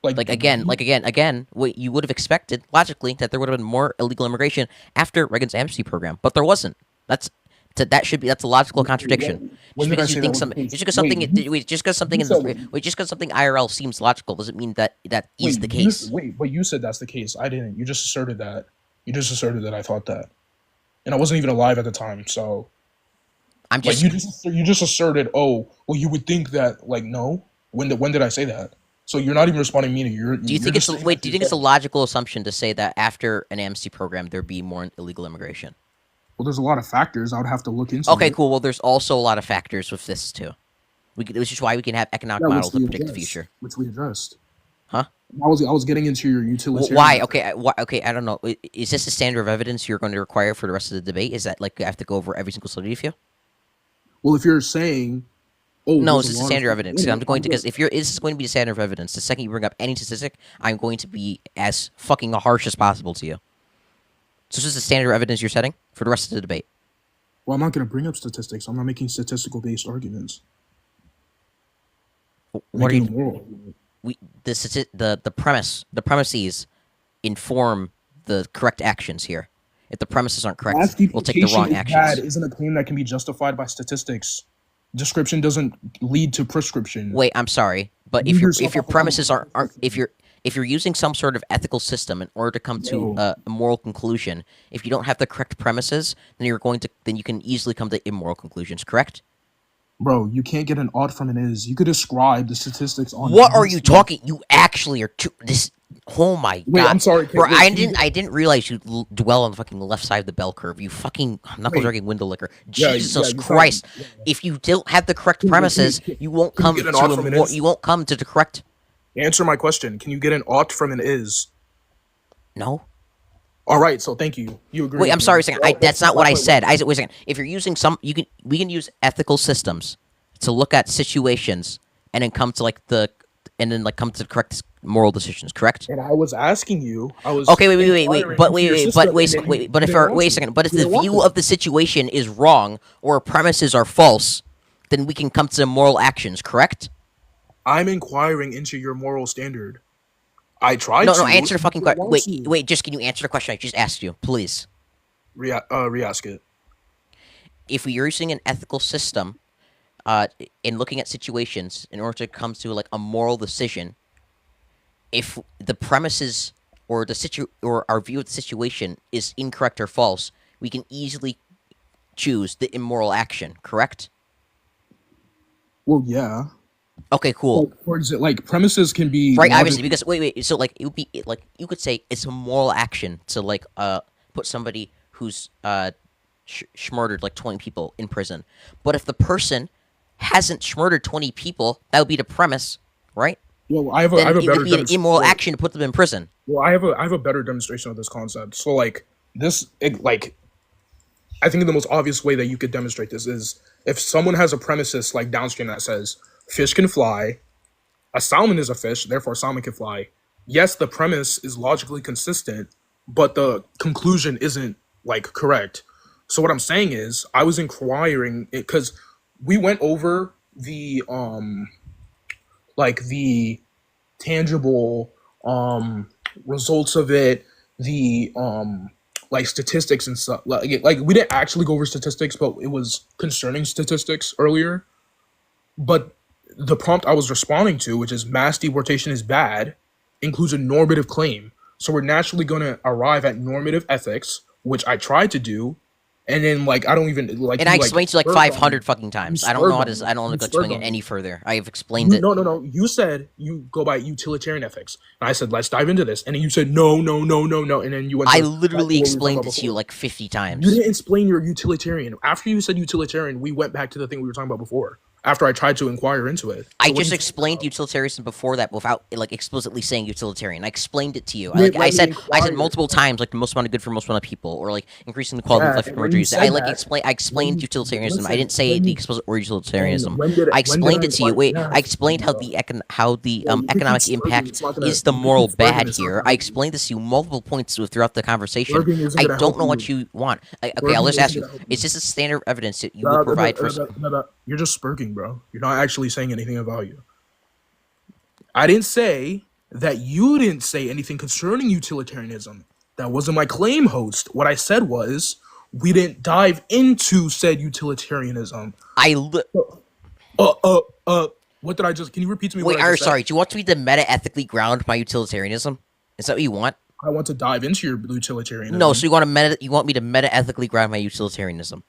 Like Again, what you would have expected logically that there would have been more illegal immigration after Reagan's amnesty program, but there wasn't. That's a logical contradiction. When Just did I because you say think that was some, the case? just because something, just because something you said- just because something IRL seems logical doesn't mean that is the you- case. but you said that's the case. I didn't. You just asserted that. You just asserted that I thought that, and I wasn't even alive at the time. So, I'm like, just you just asserted. Oh, well, you would think that. Like, no. When did I say that? So you're not even responding to me. Do you think it's do you think it's a logical assumption to say that after an amnesty program there'd be more illegal immigration? Well, there's a lot of factors I would have to look into. Okay, cool. Well, there's also a lot of factors with this too. Which is why we can have economic models to predict the future. Which we addressed. Huh? I was getting into your utilitarian. Why? Okay, I don't know. Is this a standard of evidence you're going to require for the rest of the debate? Is that like I have to go over every single study with you? Well, if you're saying, oh, No, there's this is a lot of- standard evidence. I'm going to, because good. if this is going to be the standard of evidence, the second you bring up any statistic, I'm going to be as fucking harsh as possible to you. So this is the standard of evidence you're setting for the rest of the debate. Well, I'm not going to bring up statistics. I'm not making statistical based arguments. What are Making you? a moral argument. The premises inform the correct actions here. If the premises aren't correct, Mass we'll take the deportation wrong is actions. bad isn't a claim that can be justified by statistics. Description doesn't lead to prescription. Wait, I'm sorry, but You if yourself your have to premises come up aren't if you're using some sort of ethical system in order to come to No. a moral conclusion, if you don't have the correct premises, then you can easily come to immoral conclusions. Correct? Bro, you can't get an odd from an is. You could describe the statistics on. What are you talking? You actually are too this. Oh my Wait, god! I'm sorry. Bro, wait, I can you- didn't realize you dwell on the fucking left side of the bell curve. You fucking knuckle Wait. dragging window licker. Yeah, Jesus you Christ! sound- If you don't have the correct Can you- premises, can- you won't can come you get to an odd from an is? you won't come to the correct. Answer my question. Can you get an ought from an is? No. All right, so thank you. You agree. Wait, with I'm me. sorry. A second. Well, That's not what I wait, said. Wait a second. If you're using we can use ethical systems to look at situations and then come to come to the correct moral decisions. Correct? And I was asking you. I was Okay. Wait. inquiring But into your system, and then you But didn't wait a answer second. me. But if You the didn't want view to. of the situation is wrong or premises are false, then we can come to moral actions. Correct? I'm inquiring into your moral standard. I tried No. to. Answer the fucking You didn't question. want to. Wait. Just can you answer the question I just asked you, please? Re-ask it. If we're using an ethical system in looking at situations in order to come to like a moral decision, if the premises or or our view of the situation is incorrect or false, we can easily choose the immoral action. Correct? Well, yeah. Okay, cool. Like, for example, like premises can be Right, logic- obviously, because wait. So like it would be like you could say it's a moral action to like put somebody who's murdered like 20 people in prison. But if the person hasn't murdered 20 people, that would be the premise, right? Well, I have a Then better it would be an demonstration. immoral action to put them in prison. Well, I have a better demonstration of this concept. So like I think the most obvious way that you could demonstrate this is if someone has a premises like downstream that says fish can fly, a salmon is a fish, therefore a salmon can fly. Yes, the premise is logically consistent, but the conclusion isn't like correct. So what I'm saying is I was inquiring because we went over the the tangible results of it, the like statistics and stuff. Like we didn't actually go over statistics, but it was concerning statistics earlier. But the prompt I was responding to, which is mass deportation is bad, includes a normative claim. So we're naturally going to arrive at normative ethics, which I tried to do, and then like I don't even like. And you, I explained to you like spurred on 500 me. fucking times. You I don't know spurred how on to. me. I don't know You how to spurred explain it on me. any further. I have explained it. No. You said you go by utilitarian ethics, and I said let's dive into this, and then you said no, and then you went. I to literally back to what we were talking explained about it to you before. like 50 You times. didn't explain your utilitarian. After you said utilitarian, we went back to the thing we were talking about before. After I tried to inquire into it, I so what are just you talking explained about? utilitarianism before that without like explicitly saying utilitarian. I explained it to you. You didn't I let me said inquire. multiple times like the most amount of good for most amount of people, or like increasing the quality of Yeah, life and for when you majorities. I said like that, explain. I when explained you utilitarianism. I listen, didn't say when the you explicit word and utilitarianism. when did I when did explained I it to you. invite? Wait, Yeah, I explained how bro. how the Yeah, you can keep economic spurging. impact It's not gonna. is the You can moral keep spurging. bad It's not here. gonna I help you. explained this to you multiple points throughout the conversation. Spurging isn't I gonna don't help know what you. you want. Okay, I'll Spurging just isn't ask you: gonna help is you. this a standard of evidence that you would provide for? You're just spurging, bro. You're not actually saying anything of value. I didn't say that you didn't say anything concerning utilitarianism. That wasn't my claim, host. What I said was we didn't dive into said utilitarianism. I li- Uh, uh, uh. What did I just? Can you repeat to me Wait, what I just said? sorry. Do you want me to meta ethically ground my utilitarianism? Is that what you want? I want to dive into your utilitarianism. No, so you want me to meta ethically ground my utilitarianism.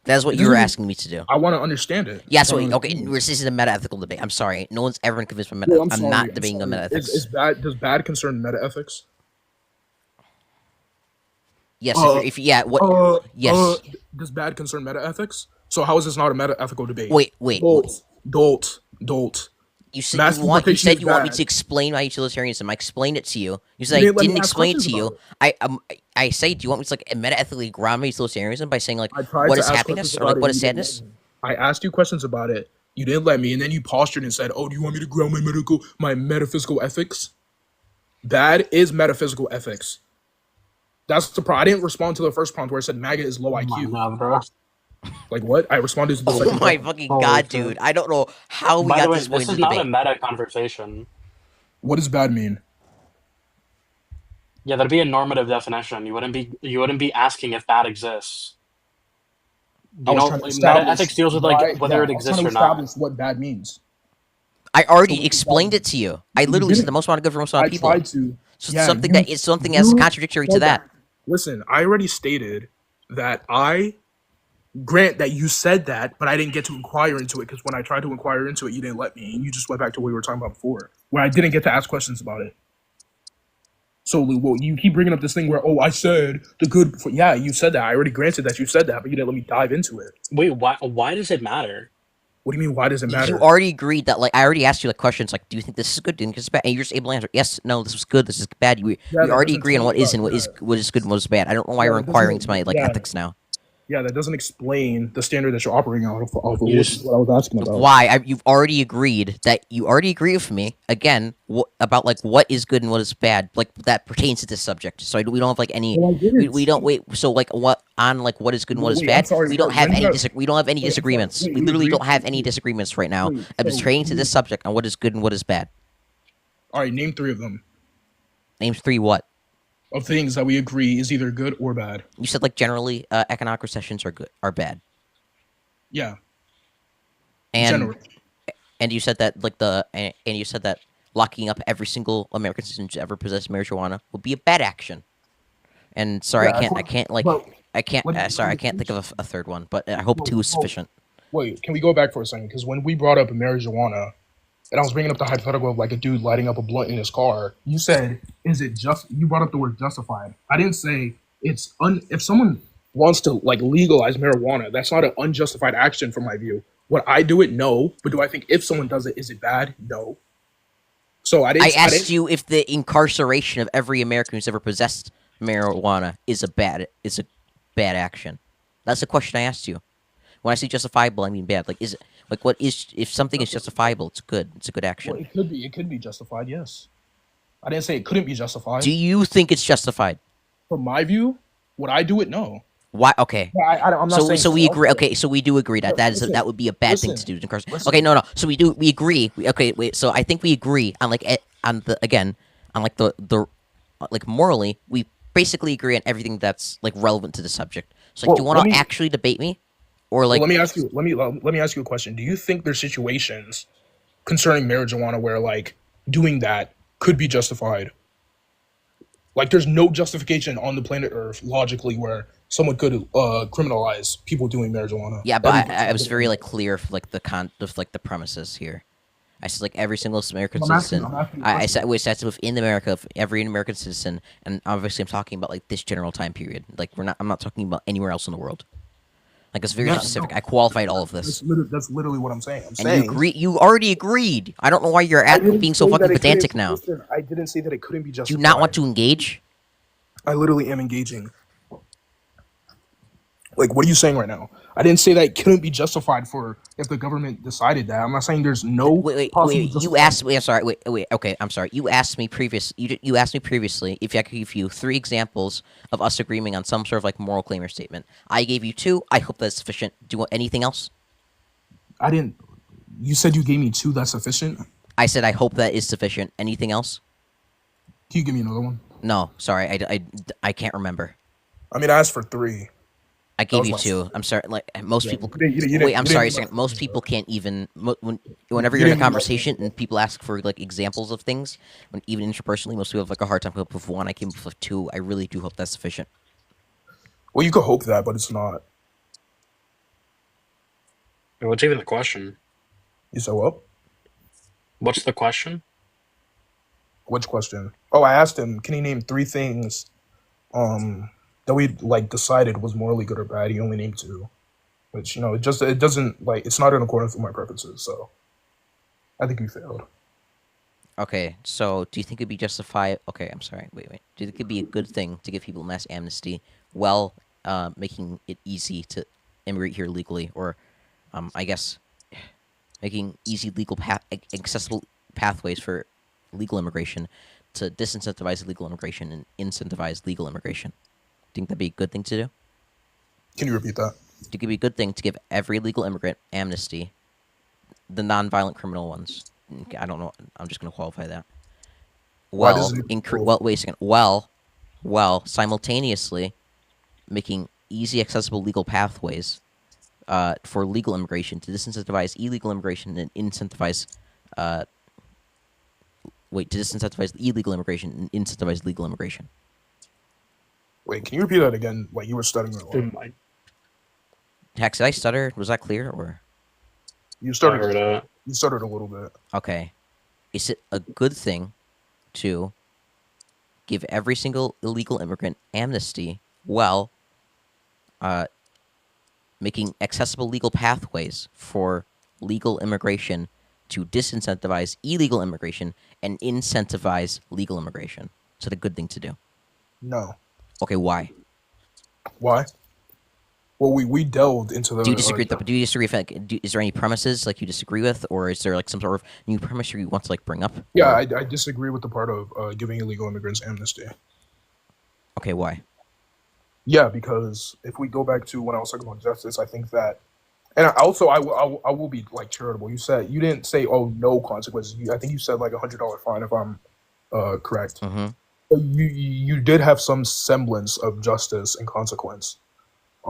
That's what It you're doesn't- asking me to do. I want to understand it. Yeah, so I wanna okay, understand it. this is a meta ethical debate. I'm sorry. No one's ever convinced me. Well, I'm I'm sorry. not I'm debating on sorry. meta ethics. Is bad? Does bad concern meta ethics? Yes, Uh, if yeah, what? Yes. Does bad concern meta ethics? So how is this not a meta ethical debate? Wait. Dolt. You said Mass you deportation said is you want me bad. to explain my utilitarianism. I explained it to you. You said You I didn't let me didn't ask explain it questions to you. about I say, do you want me to like meta ethically ground my utilitarianism by saying like I tried what to is ask happiness questions or like about what it. is You didn't let sadness? me. I asked you questions about it. You didn't let me, and then you postured and said, "Oh, do you want me to ground my metaphysical ethics?" Bad is metaphysical ethics. That's the problem. I didn't respond to the first prompt where I said MAGA is low Oh my IQ. god, bro. Like what? I responded to the Oh second my prompt. fucking Holy god, shit. dude! I don't know how we By the got way, this point this in is the not a debate. meta conversation. What does bad mean? Yeah, that'd be a normative definition. You wouldn't be asking if bad exists. I You was know, trying to meta establish ethics deals with why. like whether Yeah, it I was trying exists to or not. establish what bad means. I So already what does bad explained mean? it to you. I You literally said the didn't. most amount of good for most amount I of people. tried to. So Yeah, something you that is something that's you contradictory to said that. Listen, I already stated that I grant that you said that, but I didn't get to inquire into it because when I tried to inquire into it, you didn't let me, and you just went back to what we were talking about before, where I didn't get to ask questions about it. So, well, you keep bringing up this thing where, oh, I said the good. Yeah, you said that. I already granted that you said that, but you didn't let me dive into it. Wait, why does it matter? What do you mean? Why does it matter? You already agreed that like I already asked you like questions like, do you think this is good? Do you think this is bad? And you're just able to answer yes, no, this was good, this is bad. We that already doesn't agree on tell what you is and about what is good and what is bad. I don't know why Yeah, you're that doesn't inquiring to my like yeah. ethics now. Yeah, that doesn't explain the standard that you're operating out of You which just- is what I was asking about. Why? You've already agreed that you already agree with me again about like what is good and what is bad, like that pertains to this subject. So we don't have like any. Well, I didn't. We don't wait. So like what on like what is good and what is Wait, I'm bad? sorry, We don't when have did any. I- We don't have any wait, disagreements. wait, We you literally agreed- don't have any disagreements right now. Wait, I'm so pertaining to this subject on what is good and what is bad. All right, name 3 of them. Name 3 what? Of things that we agree is either good or bad. You said like generally economic recessions are bad. Yeah, And generally. and you said that like and you said that locking up every single American citizen to ever possess marijuana would be a bad action. And sorry, Yeah, I can't like well, I can't what- sorry, I can't think of a third one, but I hope 2 is sufficient. Wait, can we go back for a second? Because when we brought up marijuana, and I was bringing up the hypothetical of like a dude lighting up a blunt in his car, you said, "Is it just?" You brought up the word "justified." I didn't say it's if someone wants to like legalize marijuana, that's not an unjustified action from my view. Would I do it? No. But do I think if someone does it, is it bad? No. So I didn't. I asked didn't- you if the incarceration of every American who's ever possessed marijuana is a bad action. That's the question I asked you. When I say justifiable, I mean bad. Like is it like what is if something is justifiable, it's good. It's a good Well, action. it could be. It could be justified. Yes. I didn't say it couldn't be justified. Do you think it's justified? From my view, would I do it? No. Why? Okay. I'm not saying So we agree. elsewhere. Okay, so we do agree that Listen, that would be a bad thing to listen, do. listen. Okay, no. So we agree. Okay, wait. So I think we agree on like on the again on like the like morally we basically agree on everything that's like relevant to the subject. So like, do you Well, want let to me- actually debate me, or like Let me ask you. Let me ask you a question. Do you think there's situations concerning marijuana where like doing that could be justified? Like, there's no justification on the planet Earth logically where someone could criminalize people doing marijuana. Yeah, but Everybody. I was very like clear of like the premises here. I said like every single American I'm asking, citizen. I'm asking you a I question. said we said within America, every American citizen, and obviously I'm talking about like this general time period. Like I'm not talking about anywhere else in the world. Like it's very Yeah, specific. no. I qualified all of this, That's literally what I'm saying. I'm and saying you agree. You already agreed. I don't know why you're I didn't being so say fucking that it couldn't- pedantic now. listen, I didn't say that it couldn't be Do justified. you not want to engage? I literally am engaging. Like, what are you saying right now? I didn't say that it couldn't be justified for if the government decided that. I'm not saying there's no Wait. possible You justification. asked me. I'm sorry. Wait. Okay, I'm sorry. You asked me previous. You asked me previously if I could give you 3 examples of us agreeing on some sort of like moral claim or statement. I gave you 2. I hope that's sufficient. Do you want anything else? I didn't. You said you gave me 2. That's sufficient. I said I hope that is sufficient. Anything else? Can you give me another one? No. Sorry. I can't remember. I mean, I asked for 3. I gave was you my- 2. I'm sorry. Like most Yeah, people. you didn't- Wait. I'm you sorry. didn't- Second. Most people can't even. Whenever You you're in a didn't- conversation and people ask for like examples of things, when even interpersonally, most people have like a hard time coming up with 1. I came up with 2. I really do hope that's sufficient. Well, you could hope that, but it's not. What's even the question? You said what? What's the question? Which question? Oh, I asked him. Can he name 3 things that we like decided was morally good or bad? He only named 2, which it doesn't like it's not in accordance with my preferences. So I think we failed. Okay, so do you think it'd be justified? Okay, I'm sorry. Wait. Do you think it'd be a good thing to give people mass amnesty while making it easy to immigrate here legally, or I guess making easy accessible pathways for legal immigration to disincentivize illegal immigration and incentivize legal immigration? Think that'd be a good thing to do? Can you repeat that? Think it'd be a good thing to give every legal immigrant amnesty, the non-violent criminal ones. I don't know. I'm just going to qualify that. Why Well, does it- wait a second. Well, simultaneously making easy, accessible legal pathways for legal immigration to disincentivize illegal immigration and incentivize. To disincentivize illegal immigration and incentivize legal immigration. Wait, can you repeat that again? Like you were stuttering. a lot. Hex, did I stutter? Was that clear or? You I stuttered. heard it. You stuttered a little bit. Okay. Is it a good thing to give every single illegal immigrant amnesty while making accessible legal pathways for legal immigration to disincentivize illegal immigration and incentivize legal immigration? Is that a good thing to do? No. Okay, why? Why? Well, we delved into the. Do you disagree with that? Do you disagree with is there any premises like you disagree with, or is there like some sort of new premise you want to like bring up? Yeah, Or- I disagree with the part of giving illegal immigrants amnesty. Okay, why? Yeah, because if we go back to when I was talking about justice, I think that, and I will be like charitable. You didn't say no consequences. I think you said like $100 fine if I'm correct. Mm-hmm. But you did have some semblance of justice and consequence.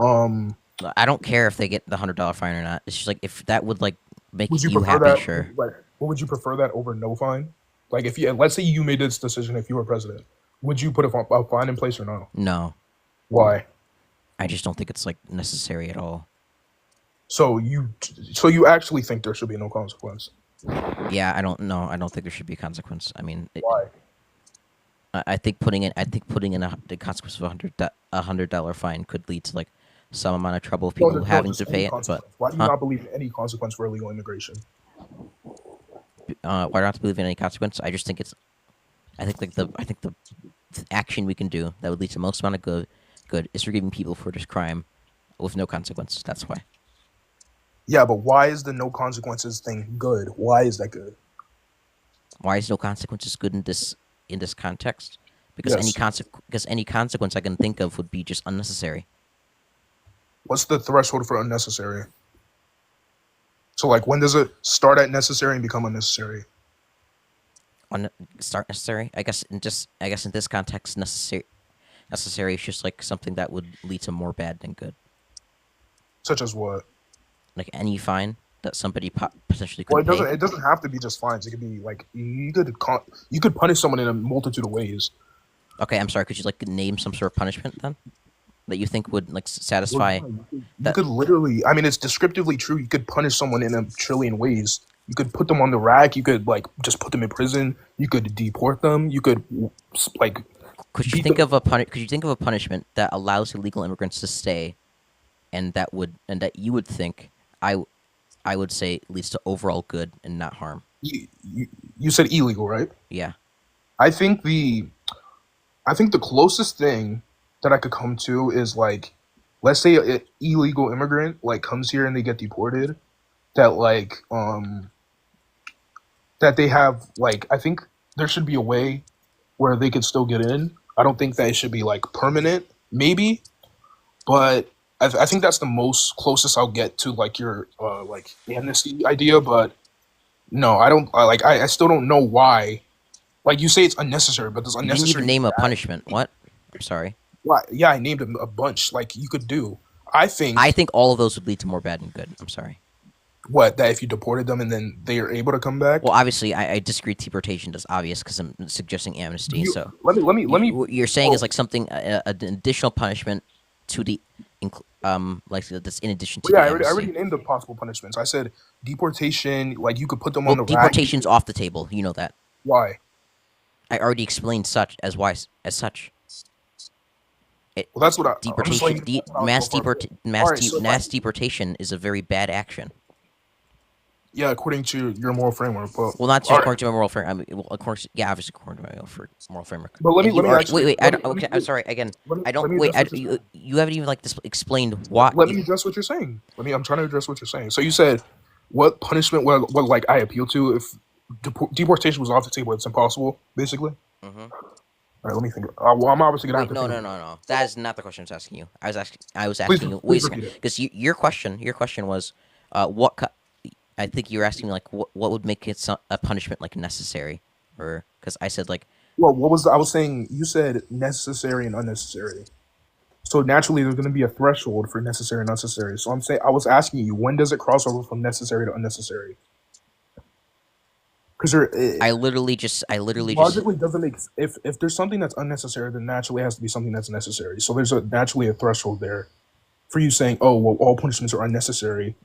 I don't care if they get the $100 fine or not. It's just like if that would like make Would you you prefer happy, that? sure. Like, what would you prefer that over no fine? Like, if you let's say you made this decision if you were president, would you put a fine in place or no? No, Why? I just don't think it's like necessary at all. So you actually think there should be no consequence? Yeah, I don't know. I don't think there should be a consequence. I mean, Why? I think putting in the consequence of $100 fine could lead to like some amount of trouble of people No, having just to any pay it. But consequence. Why do you Huh? not believe in any consequence for illegal immigration? why do I have to believe in any consequence? I just think it's. I think the action we can do that would lead to most amount of good is forgiving people for this crime with no consequence. That's why. Yeah, but why is the no consequences thing good? Why is that good? Why is no consequences good in this context? Because Yes. any consequence I can think of would be just unnecessary. What's the threshold for unnecessary? So, like, when does it start at necessary and become unnecessary? Start necessary. I guess in this context, necessary is just like something that would lead to more bad than good. Such as what? Like any fine that somebody potentially could Well, pay. it doesn't have to be just fines. It could be like you could punish someone in a multitude of ways. Okay, I'm sorry. Could you like name some sort of punishment then? that you think would like Well, satisfy? yeah, you that- could literally. I mean, it's descriptively true. You could punish someone in a trillion ways. You could put them on the rack. You could like just put them in prison. You could deport them. You could like Could you beat think them. of Could you think of a punishment that allows illegal immigrants to stay, and that you would think I would say leads to overall good and not harm? You said illegal, right? Yeah. I think the closest thing that I could come to is like, let's say an illegal immigrant like comes here and they get deported. That like that they have like I think there should be a way where they could still get in. I don't think that it should be like permanent, maybe, but I think that's the most closest I'll get to like your like amnesty idea. But no, I don't. I still don't know why. Like you say, it's unnecessary, but there's You didn't even unnecessary. name a punishment. What? I'm sorry. Why? Yeah, I named a bunch. Like you could do. I think I think all of those would lead to more bad than good. I'm sorry. what that if you deported them and then they are able to come back. Well, obviously, I disagree. Deportation is obvious because I'm suggesting amnesty. You- So let me. what you're saying is oh. like something an additional punishment to the like that's in addition to Well, yeah, the I amnesty. already named the possible punishments. I said deportation. Like you could put them Well, on the rack. deportation's off the table. You know that. Why? I already explained such as why as such. Well, that's what I'm just Deportation, letting you know that's how I go for it. Alright, so mass deportation is a very bad action. Yeah, according to your moral framework. But Well, not just alright, according to my moral framework. I mean, well, according to, yeah, obviously according to my moral framework. But let me And you let me already- actually wait. I let don't, me- let me okay, I'm do- sorry. Again, let me- I don't let me wait. address what you're saying. You haven't even like explained why. Let me address what you're saying. I'm trying to address what you're saying. So you said what punishment what like I appeal to if deportation was off the table? It's impossible, basically. Mhm. All right, let me think. Well, I'm obviously gonna Wait, have to. no. That is not the question I was asking you. I was Please- asking you. please Wait a repeat second, it. because your question was, I think you were asking me like what would make it a punishment like necessary, or because I said like Well, I was saying you said necessary and unnecessary. So naturally, there's going to be a threshold for necessary and unnecessary. So I was asking you, when does it cross over from necessary to unnecessary? Because I literally just logically doesn't make if there's something that's unnecessary, then naturally it has to be something that's necessary. So there's naturally a threshold there for you saying, oh, well, all punishments are unnecessary.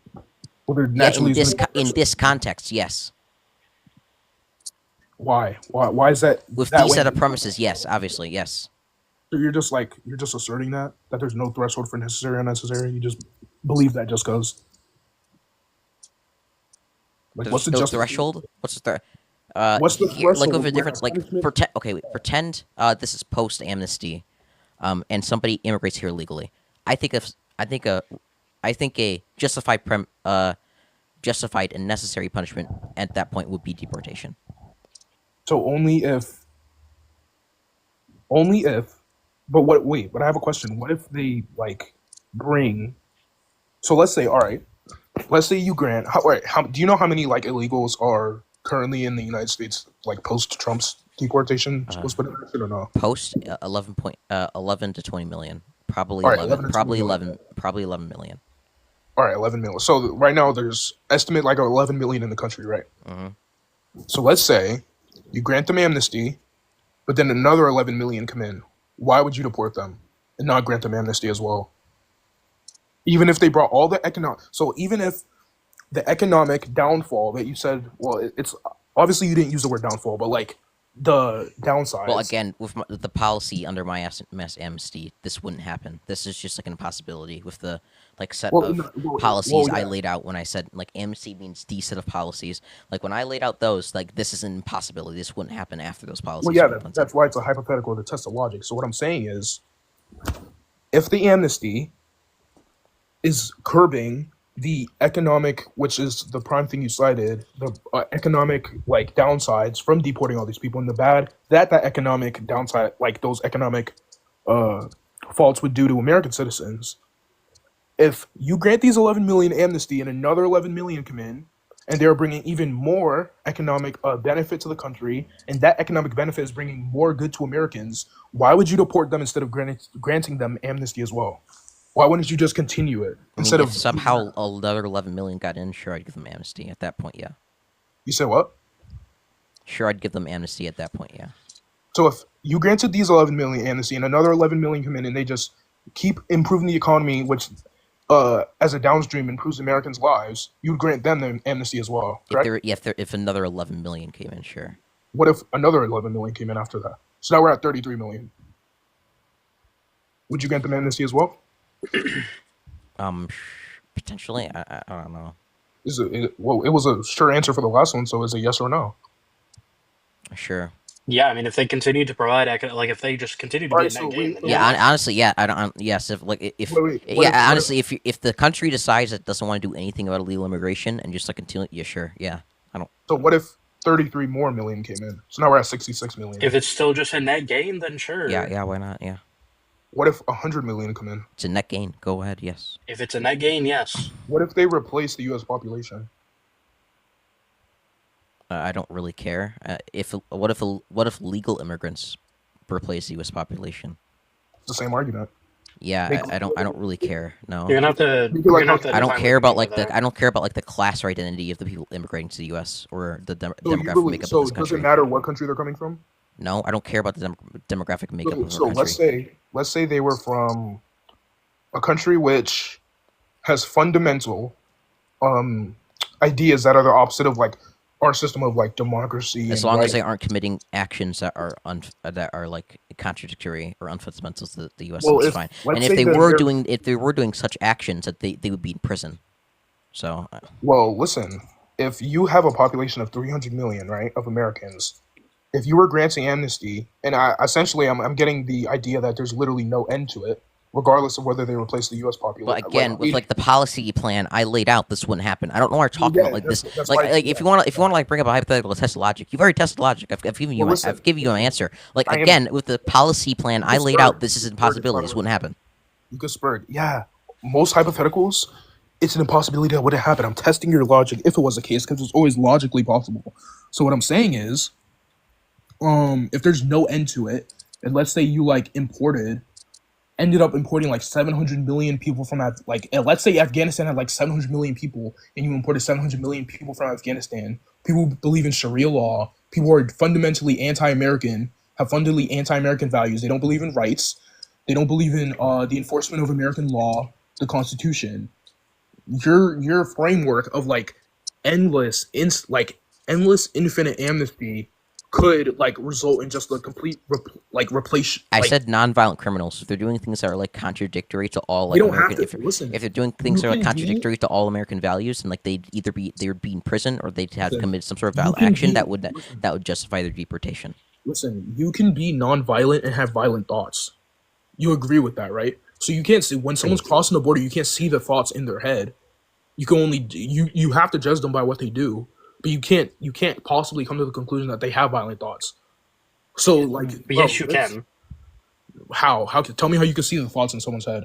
Well, there yeah, naturally in is gonna be a in threshold. this context, yes. Why is that With that these way? set of premises, yes, obviously, yes. So you're just asserting that there's no threshold for necessary or unnecessary. You just believe that just goes. Like, There's what's the no justification? threshold. What's the What's the here, like threshold with a of where difference? a Like punishment- pretend this is post amnesty, and somebody immigrates here illegally. I think a justified and necessary punishment at that point would be deportation. So only if, but what? Wait, but I have a question. What if they like bring? So let's say, all right, let's say you grant. How do you know how many like illegals are currently in the United States, like post Trump's deportation was put in action or no? Post 11 to 20 million, probably All right, 11, 11 to 20 million. probably 11 million. All right, 11 million. So right now there's estimate like 11 million in the country, right? Mhm. So let's say you grant them amnesty, but then another 11 million come in. Why would you deport them and not grant them amnesty as well? Even if they brought all the economic, so even if the economic downfall that you said, well, it's obviously you didn't use the word downfall, but like the downsides. Well, again, with the policy under my mass amnesty, this wouldn't happen. This is just like an impossibility with the like set Well, of no, well, policies I yeah. laid out when I said like amnesty means the set of policies. Like when I laid out those, like this is an impossibility. This wouldn't happen after those policies. Well, yeah, were implemented. that's why it's a hypothetical to test the logic. So what I'm saying is, if the amnesty is curbing the economic, which is the prime thing you cited, the economic like downsides from deporting all these people, and the bad that economic downside, like those economic faults would do to American citizens. If you grant these 11 million amnesty and another 11 million come in, and they're bringing even more economic benefit to the country, and that economic benefit is bringing more good to Americans, why would you deport them instead of granting them amnesty as well? Why wouldn't you just continue it I mean, instead if of somehow another 11 million got in, sure, I'd give them amnesty at that point. Yeah, You said what? sure, I'd give them amnesty at that point. Yeah. So if you granted these 11 million amnesty and another 11 million come in and they just keep improving the economy, which as a downstream improves Americans' lives, you'd grant them the amnesty as well, correct? If another 11 million came in, sure. What if another 11 million came in after that? So now we're at 33 million. Would you grant them amnesty as well? Potentially, I don't know. Well, it was a sure answer for the last one, so is it yes or no? Sure. Yeah, I mean, if they continue to provide, like, if they just continue to be Alright, a net so gain, then wait, Yeah, yeah. honestly, yeah. I don't. Yes, if like if Wait, yeah, honestly, if the country decides it doesn't want to do anything about illegal immigration and just like continue, yeah, sure, yeah. I don't. So what if 33 more million came in? So now we're at 66 million. If it's still just a net gain, then sure. Yeah. Why not? Yeah. What if 100 million come in? It's a net gain. Go ahead. Yes. If it's a net gain, yes. What if they replace the U.S. population? I don't really care. What if legal immigrants replace the U.S. population? It's the same argument. Yeah, Make- I don't really care. No. You're gonna have to. Maybe You're like gonna have to I don't define care what about you like mean by the I don't care about like the class or identity of the people immigrating to the U.S. or the So, demographic makeup so of this does country. it matter what country they're coming from? No, I don't care about the demographic makeup of So our country. let's say they were from a country which has fundamental ideas that are the opposite of like our system of like democracy. As and long as right. they aren't committing actions that are that are like contradictory or unfundamental to the U.S., Well, then it's if- fine. let's And say that if they were doing such actions, that they would be in prison. So Well, listen, if you have a population of 300 million, right, of Americans, if you were granting amnesty, and I'm getting the idea that there's literally no end to it, regardless of whether they replace the U.S. population. but again, with like the policy plan I laid out, this wouldn't happen. I don't know why we're talking Yeah, about like this. that's Like why- like if you want to like bring up a hypothetical test logic, you've already tested logic. I've given you Well, listen, I've given you an answer. Like I am- again, with the policy plan I It's laid spurred. out, this is an impossibility. This wouldn't happen. You get spurred. Yeah, most hypotheticals, it's an impossibility that wouldn't happen. I'm testing your logic if it was the case because it's always logically possible. So what I'm saying is, if there's no end to it, and let's say you like ended up importing like 700 million people from let's say Afghanistan had like 700 million people, and you imported 700 million people from Afghanistan. People who believe in Sharia law. People who are fundamentally anti-American, have fundamentally anti-American values. They don't believe in rights. They don't believe in the enforcement of American law, the Constitution. Your framework of like endless infinite amnesty could like result in just a complete replace. I like, said non-violent criminals. If they're doing things that are like contradictory to all like you don't have American, to listen. if they're doing things that are like can be- contradictory to all American values, and like they would be in prison or they'd have Listen, committed some sort of you violent can action be- that would listen. that would justify their deportation. Listen, you can be non-violent and have violent thoughts. You agree with that, right? So you can't see when someone's crossing the border, you can't see the thoughts in their head. You can only you have to judge them by what they do, but you can't possibly come to the conclusion that they have violent thoughts. So like, But bro, yes, you let's- can. How tell me how you can see the thoughts in someone's head?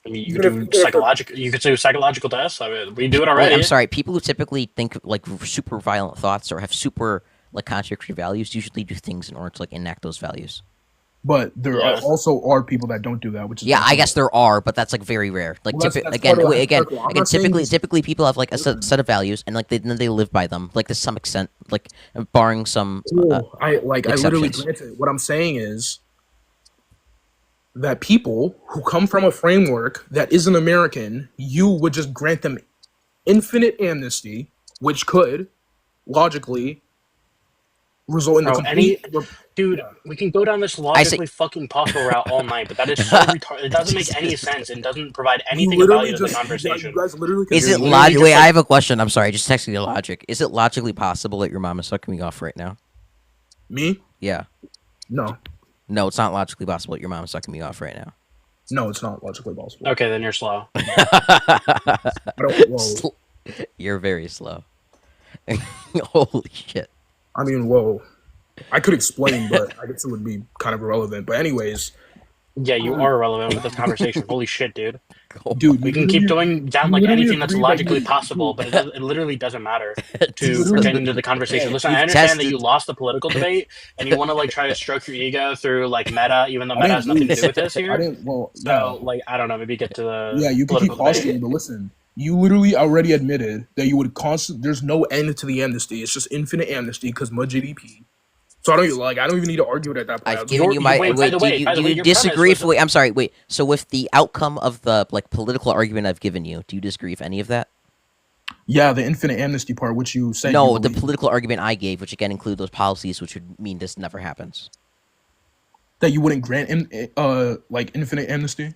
I mean, you Even could if- do even if- psychological. You could do psychological tests. I mean, we do it Wait, already. I'm sorry. People who typically think like super violent thoughts or have super like contradictory values usually do things in order to like enact those values. But there Yeah. also are people that don't do that, which is Yeah, I guess there are, but that's like very rare. Like Well, that's again, part of the again, hypothetical. I'm again, not saying typically, this- typically people have like a set of values, and like they live by them, like to some extent, like barring some. Cool. I literally exceptions. grant it. What I'm saying is that people who come from a framework that isn't American, you would just grant them infinite amnesty, which could logically result in the Bro, complete. Dude, we can go down this say- logically fucking possible route all night, but that is so retarded. It doesn't make any sense and doesn't provide anything of literally value to the just- conversation. You guys literally Is it literally logic? just Wait, like- I have a question. I'm sorry, just texting you logic. Is it logically possible that your mom is sucking me off right now? me? Yeah. No, No, it's not logically possible that your mom is sucking me off right now. no, it's not logically possible. Okay, then you're slow. I don't. Whoa. You're very slow. Holy shit. I mean, whoa. I could explain, but I guess it would be kind of irrelevant. But anyways, Yeah, you are irrelevant with this conversation. Holy shit, dude. dude, We can keep going down like literally anything that's agree that logically you- possible, but it literally doesn't matter to literally- pertain to the conversation. Listen, I You've understand that tested- you lost the political debate and you want to like try to stroke your ego through like meta, even though meta has nothing to do with this I here. didn't. Well, So like I don't know, maybe get to the yeah, you can keep political questioning, debate. but listen, you literally already admitted that you would constant. There's no end to the amnesty. It's just infinite amnesty because more GDP. So I don't even need to argue it at that point. I've given you my wait, by the way, do you your disagree? premise was- Wait, I'm sorry. Wait. So with the outcome of the like political argument I've given you, do you disagree with any of that? Yeah, the infinite amnesty part, which you said. No, you the believe. political argument I gave, which again include those policies, which would mean this never happens. That you wouldn't grant like infinite amnesty.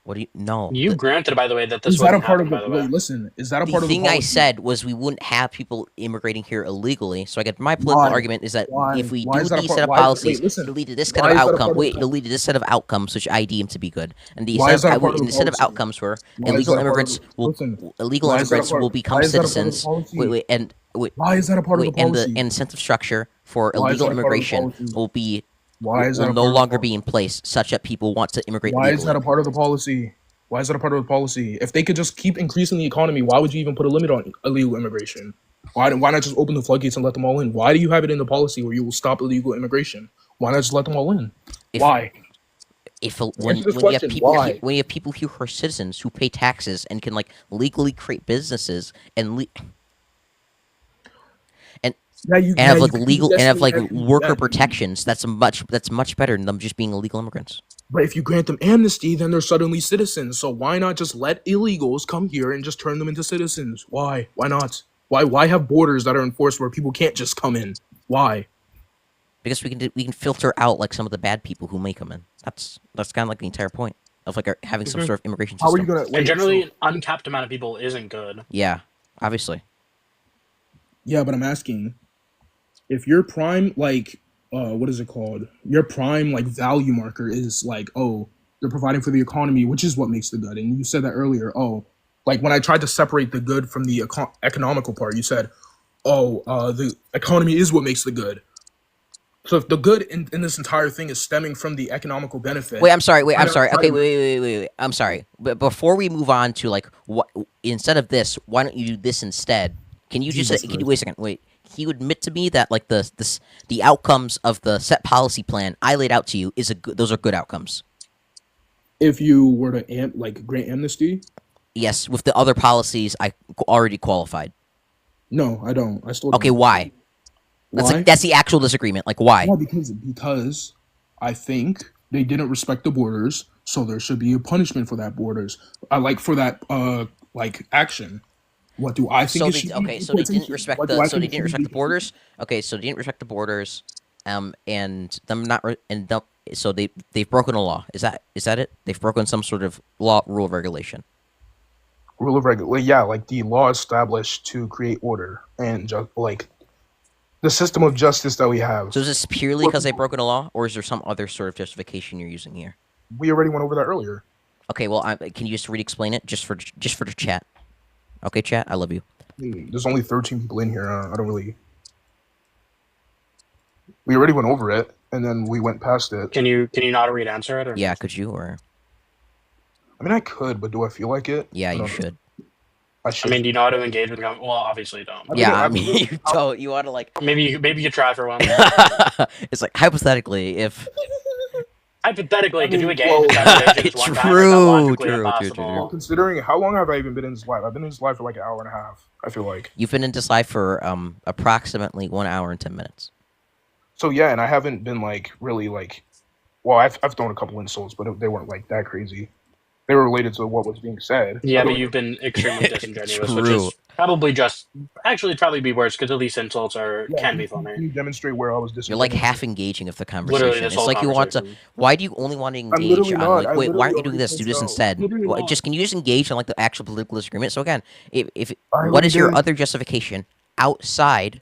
What do you? No. You the, granted, by the way, that this Is that a wouldn't part happen, of by the? the way. Wait, listen. Is that a the part of the thing I policy? said was we wouldn't have people immigrating here illegally. So I get my political Why? argument is that Why? if we Why do is that a these part- set of why is- wait, policies, listen. it'll lead to this kind Why of is that a part outcome. of the Wait, it'll lead to this set of outcomes which I deem to be good, and the Why is that a part of and the the set of policy? outcomes where Why is illegal that a part of immigrants the- will listen, illegal why is that a immigrants part- will become why is that a part of the citizens. policy? Wait, Why is that a part of wait, the and policy? the incentive structure for Why is illegal that a part of the immigration policy? will be Why is that will a no part of the longer policy? be in place, such that people want to immigrate Why is legally. that a part of the policy? Why is that a part of the policy? If they could just keep increasing the economy, why would you even put a limit on illegal immigration? Why not just open the floodgates and let them all in? Why do you have it in the policy where you will stop illegal immigration? Why not just let them all in? If- Why? If Answer when this you have question, people why? here, when you have people here who are citizens who pay taxes and can like legally create businesses and Yeah, you and have yeah, like you could legal and have like definitely- worker yeah, protections, that's much better than them just being illegal immigrants. But if you grant them amnesty, then they're suddenly citizens. So why not just let illegals come here and just turn them into citizens? Why? Why not? Why have borders that are enforced where people can't just come in? Why? Because we can filter out like some of the bad people who may come in. That's kind of like the entire point of like having some Mhm. sort of immigration How are system. you gonna? Wait, And generally, so- an uncapped amount of people isn't good. Yeah, obviously. yeah, but I'm asking, if your prime what is it called? Your prime like value marker is like, oh, they're providing for the economy, which is what makes the good. And you said that earlier. Oh, like when I tried to separate the good from the economical part, you said, oh, the economy is what makes the good. So if the good in this entire thing is stemming from the economical benefit, Wait, I'm sorry. Wait, I I'm don't- sorry. I Okay, don't- wait. I'm sorry. But before we move on to like what instead of this, why don't you do this instead? Can you just Jesus can you wait a second? Wait. Can you admit to me that like the outcomes of the set policy plan I laid out to you those are good outcomes? if you were to grant amnesty, Yes, with the other policies I already qualified. no, I don't. I still Okay, don't. why? Why? That's the actual disagreement. Like why? Well, because I think they didn't respect the borders, so there should be a punishment for that borders. I like for that like action. What do I think? So it they should be? okay, so they didn't Deportation? respect What do I so they think it didn't should respect be? the borders. Okay, so they didn't respect the borders, and them not so they've broken a law. Is that it? They've broken some sort of law, rule, of regulation. Rule of regulation. Yeah, like the law established to create order and just like the system of justice that we have. So is this purely because they've broken a law, or is there some other sort of justification you're using here? We already went over that earlier. Okay, well, can you just re-explain it just for the chat? Okay, chat, I love you. There's only 13 people in here. I don't really. We already went over it, and then we went past it. Can you not read answer it? Or Yeah, could you or I mean, I could, but do I feel like it? yeah, I you don't know. should. I I should. mean, do you know how to engage with? Well, obviously you don't. I Yeah, I mean, mean, you don't. You want to like. Maybe you could try for one. It's like hypothetically, if Hypothetically, could you mean, engage well- with conversations one time? True, Is that logically true, impossible? true. Well, considering how long have I even been in this live? I've been in this live for like an hour and a half. I feel like. you've been in this live for approximately 1 hour and 10 minutes. So yeah, and I haven't been like really like. Well, I've thrown a couple insults, but they weren't like that crazy. They were related to what was being said. Yeah, I don't- but you've been extremely disingenuous, which True. is probably it'd probably be worse because at least insults can be Can funny. you demonstrate where I was You're like disingenuous? half engaging of the conversation. Literally, this It's whole like you want to. conversation. Why do you only want to engage literally on not. like? I Wait, why aren't you literally doing this? Do this already instead. Literally Well, not. just can you just engage on like the actual political disagreement? So again, if I what is your already did. other justification outside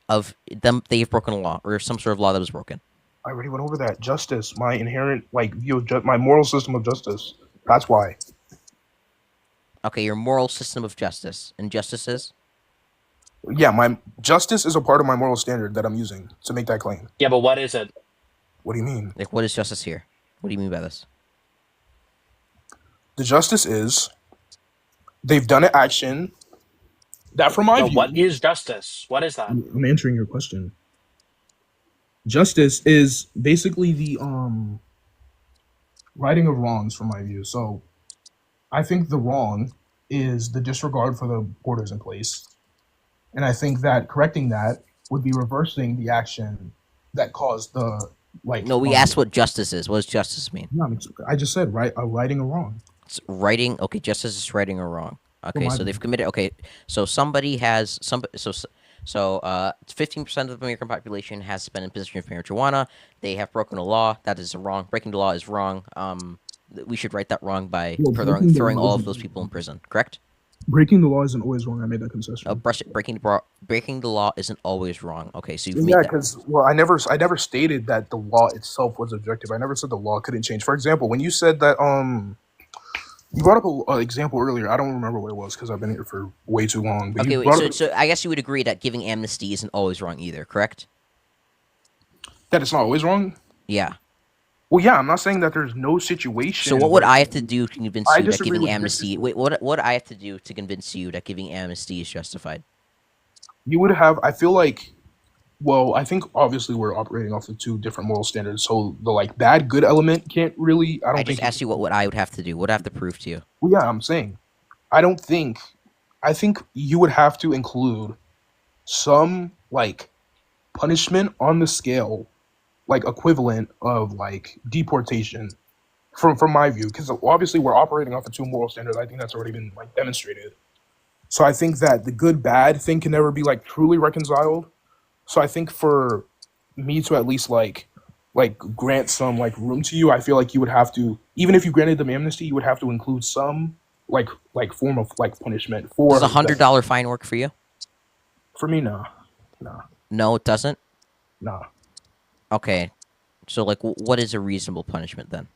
of them? They've broken a law or some sort of law that was broken. I already went over that. Justice, my inherent like view of my moral system of justice. That's why. Okay, your moral system of justice and justices. Yeah, my justice is a part of my moral standard that I'm using to make that claim. Yeah, but what is it? What do you mean? Like, what is justice here? What do you mean by this? The justice is they've done an action that, from my But view, what is justice? What is that? I'm answering your question. Justice is basically the righting of wrongs, from my view. So, I think the wrong is the disregard for the borders in place, and I think that correcting that would be reversing the action that caused the like. No, we asked what justice is. What does justice mean? No, I just said right, a righting a wrong. It's righting. Okay, justice is righting or wrong. Okay, my so they've view. committed. Okay, so somebody has some. So 15% of the American population has been in possession of marijuana. They have broken a law. That is wrong. Breaking the law is wrong. We should right that wrong by Well, throwing all of those people in prison. Correct? Breaking the law isn't always wrong. I made that concession. Breaking the law isn't always wrong. Okay, so you've Yeah, made that. because I never stated that the law itself was objective. I never said the law couldn't change. For example, when you said that you brought up an example earlier. I don't remember what it was because I've been here for way too long. But Okay, you wait. brought So, up so I guess you would agree that giving amnesty isn't always wrong either. Correct? that it's not always wrong. Yeah. Well, yeah, I'm not saying that there's no situation. So what would where- I have to do to convince I you that disagree giving with amnesty? this. Wait, what would I have to do to convince you that giving amnesty is justified? You would have? I feel like. Well, I think obviously we're operating off of two different moral standards. So the like bad good element can't really. I don't I think. just asked you what would I would have to do. What would I have to prove to you? Well, yeah, I'm saying. I don't think. I think you would have to include some like punishment on the scale, like equivalent of like deportation, from my view, because obviously we're operating off of two moral standards. I think that's already been like demonstrated. So I think that the good bad thing can never be like truly reconciled. So I think for me to at least like grant some like room to you, I feel like you would have to, even if you granted them amnesty, you would have to include some like form of like punishment for Does $100 fine work for you? for me. No, No, it doesn't. no. Okay, so like, what is a reasonable punishment then?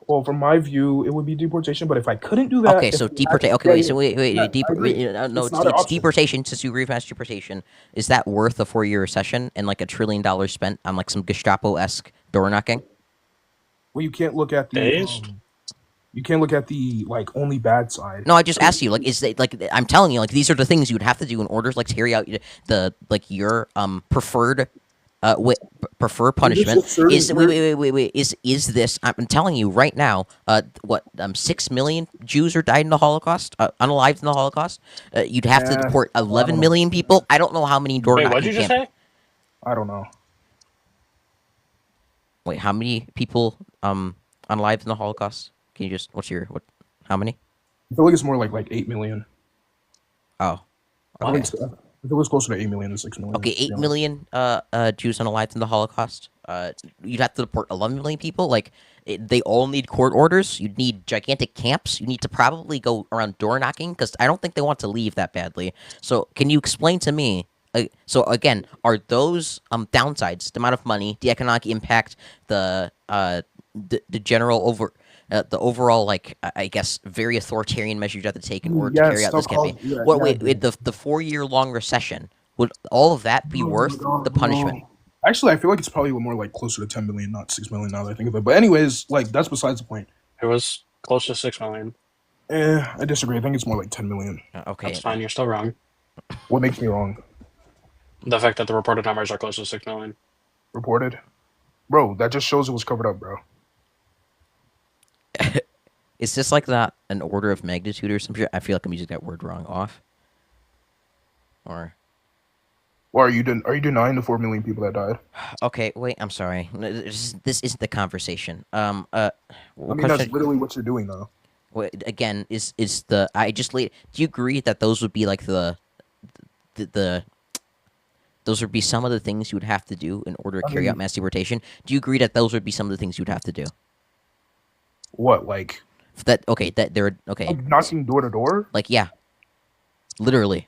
Well, from my view, it would be deportation. But if I couldn't do that, Okay, if so the deportation. act- Okay, yeah, wait. yeah, So wait. yeah, I agree. No, It's not an it's option. deportation. Since you agree with mass deportation, is that worth a 4-year recession and like $1 trillion spent on like some Gestapo-esque door knocking? Well, you can't look at the Based? you can't look at the like only bad side. No, I just asked you. Like, is they like? I'm telling you, like, these are the things you would have to do in order to like to carry out the like your preferred prefer punishment. certain- Is wait. Is this? I'm telling you right now. 6 million Jews are died in the Holocaust, unalived in the Holocaust. You'd have to Yeah, deport I 11 don't know. million people. I don't know how many door Wait, knocking what'd you just camp- say? I don't know. Wait, how many people unalived in the Holocaust? Can you just how many? I feel like it's more like 8 million. Oh, I okay. think it was closer to 8 million than 6 million. Okay, to be 8 honest. million Jews unalived in the Holocaust. You'd have to deport 11 million people. Like, they all need court orders. You'd need gigantic camps. You need to probably go around door knocking because I don't think they want to leave that badly. So, can you explain to me? So again, are those downsides, the amount of money, the economic impact, the general the overall like I guess very authoritarian measures you have to take in order to carry out this campaign? Wait, the 4-year long recession, would all of that be worth the punishment? Actually, I feel like it's probably more like closer to 10 million, not 6 million now that I think of it. But anyways, like that's besides the point. It was close to 6 million. I disagree. I think it's more like 10 million. Okay, That's fine. You're still wrong. What makes me wrong? The fact that the reported numbers are close to 6 million. Reported? Bro, that just shows it was covered up, bro. is this like not an order of magnitude or something? I feel like I'm using that word wrong. Off, or Or are you denying the 4 million people that died? okay, wait. I'm sorry. This isn't the conversation. I mean, that's literally what you're doing, though. Again, is the I just laid. Do you agree that those would be like the those would be some of the things you would have to do in order to carry out mass deportation? Do you agree that those would be some of the things you'd have to do? What, like That okay? That they're okay. like knocking door to door? Like yeah, literally.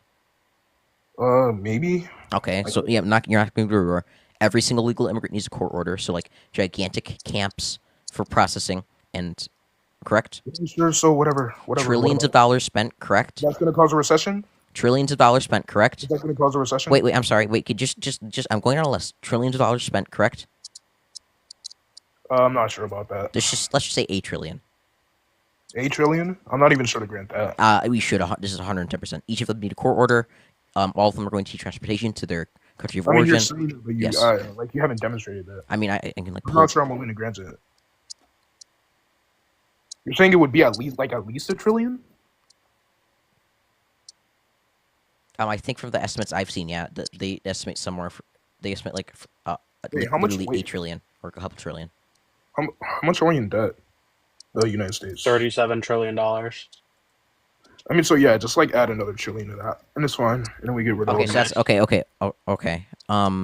Maybe. Okay, so yeah, you're not going to door. Every single legal immigrant needs a court order. So like gigantic camps for processing and correct. Sure. So whatever. Trillions of dollars spent. Correct. That's gonna cause a recession. Trillions of dollars spent. Correct. Is that gonna cause a recession? Wait. I'm sorry. Wait. Just. I'm going on a list. Trillions of dollars spent. Correct. I'm not sure about that. Let's just say 8 trillion. 8 trillion? I'm not even sure to grant that. We should. This is 110%. Each of them need a court order. All of them are going to need transportation to their country of I mean, origin. you're saying it, but Yes. like you haven't demonstrated that. I mean, I can like. I'm Pull, not sure I'm willing to grant it. You're saying it would be at least 1 trillion? I think from the estimates I've seen, yeah, they estimate somewhere. They estimate Wait, like how much? literally Wait, 8 trillion or a couple trillion. how much are we in debt? The United States. $37 trillion. I mean, so yeah, just like add another trillion to that, and it's fine. And then we get rid of. Okay, all so the- that's okay. Okay.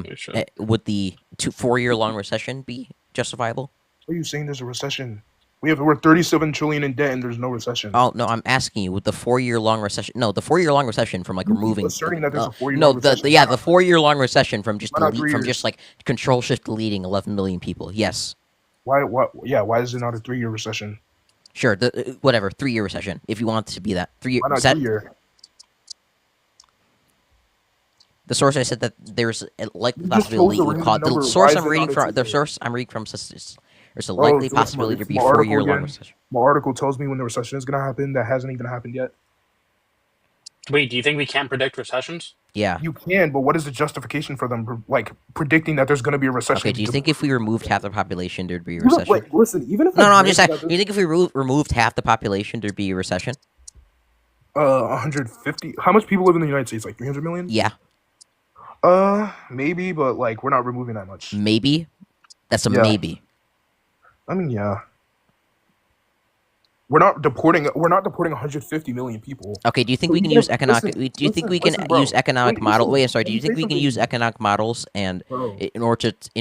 We should. Would the 4-year long recession be justifiable? What are you saying? There's a recession. We're 37 trillion in debt, and there's no recession. Oh no, I'm asking you. Would the 4-year long recession? No, the 4-year long recession from like You keep removing. asserting that there's a 4-year no, long recession. the 4-year long recession from just Why not 3 from years? just like control shift deleting 11 million people. Yes, Why? What? Yeah. Why is it not a 3-year recession? sure. The whatever 3-year recession if you want it to be that 3-year. Why not Set, 3-year? the source I said that there's a likely You just chose possibility a it would random cause. The number. source Why I'm is it reading not a from the 2-year? source I'm reading from says there's a Oh, likely so it's my- possibility to it's be a my article 4-year long again. recession. My article tells me when the recession is gonna happen. That hasn't even happened yet. Wait, do you think we can't predict recessions? Yeah. You can, but what is the justification for them like predicting that there's gonna be a recession? Okay. Do you think if we removed half the population, there'd be a Even- recession? Wait, listen. Even if No, I no. I'm just grant saying. that Do you think if we removed half the population, there'd be a recession? 150. How much people live in the United States? Like 300 million? Yeah, Maybe, but like we're not removing that much. maybe. That's a Yeah. maybe. I mean, yeah. We're not deporting 150 million people. Okay. Do you think So we can even use if- economic? listen, Do you think listen, we can listen, bro. use economic Wait, model? listen, Wait, I'm sorry. Do let you me think say we can something. use economic models and Bro. in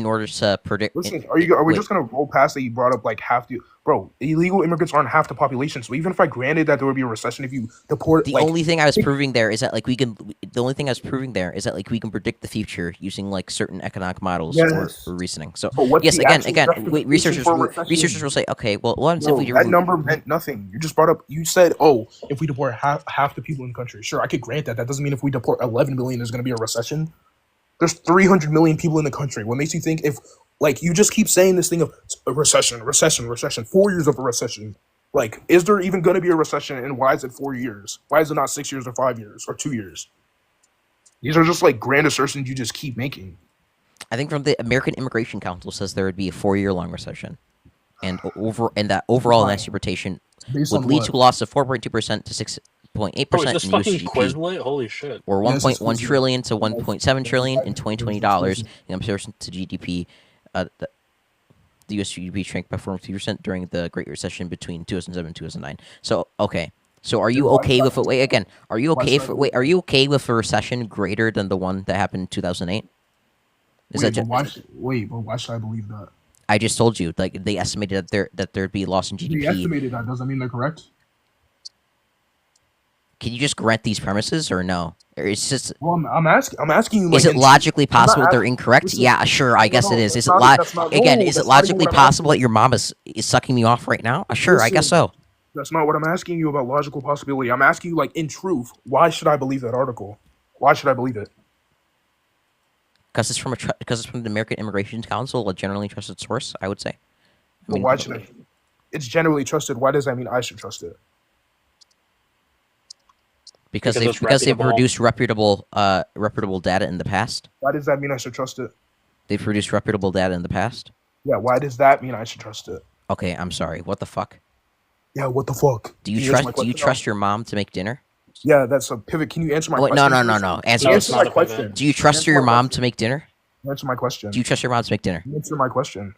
order to predict? Listen, are we wait. just gonna roll past that you brought up like half the bro, illegal immigrants aren't half the population. So even if I granted that there would be a recession if you deport The like only thing I was proving there is that like we can. The only thing I was proving there is that like we can predict the future using like certain economic models Yes. or reasoning. So But what's yes, the again, actual wait, justification researchers for a recession? researchers will say, okay, well, what happens if Bro, we that remove? number meant nothing. You just brought up. You said, "Oh, if we deport half the people in the country, sure, I could grant that. That doesn't mean if we deport 11 million, there's going to be a recession. There's 300 million people in the country. What makes you think if like you just keep saying this thing of a recession, 4 years of a recession? Like, is there even going to be a recession? And why is it 4 years? Why is it not 6 years or 5 years or 2 years? These are just like grand assertions you just keep making. I think from the American Immigration Council says there would be a 4-year long recession, and that overall Why? mass deportation Based would on lead what? to a loss of 4.2% to 6.8% Bro, is this in US fucking GDP, Quizlet? Holy shit. or Yes, it's 1.1 Quizlet. trillion to 1.7 trillion in Yes, 2020 it's dollars Quizlet. in comparison to GDP. The US GDP shrank by 4.2% during the Great Recession between 2007 and 2009. So okay. So are you Then why okay should with I- wait again? Are you why okay should I for do wait? that? Are you okay with a recession greater than the one that happened in 2008? Is Wait, that but why should I believe that? I just told you like they estimated that there'd be a loss in They GDP. estimated that. Doesn't mean they're correct. Can you just grant these premises or no? Or it's just Well, I'm asking you. Like, is it in- logically I'm not possible they're asking- incorrect? listen, Yeah, sure. I no, guess no, it is. that's Is it not- that's not- again? no, Is it that's not even logically what I'm possible that your mom is sucking me off right now? Sure, I guess Listen. so. That's not what I'm asking you about logical possibility. I'm asking you, like, in truth, why should I believe that article? Why should I believe it? Because it's from because it's from the American Immigration Council, a generally trusted source. I would say. But why should I? It's generally trusted. Why does that mean I should trust it? Because Because it's they've reputable. produced reputable data in the past. Why does that mean I should trust it? They've produced reputable data in the past. Yeah, why does that mean I should trust it? Okay, I'm sorry. What the fuck? Yeah, what the fuck? Do you Can answer trust? my Do you question? trust your mom to make dinner? Yeah, that's a pivot. Can you answer my Oh, wait, question? no. please? Answer. No, Answer it's my not a pivot. question. Do you trust Answer your my mom question. to make dinner? Answer my question. Do you trust your mom to make dinner? Answer my question.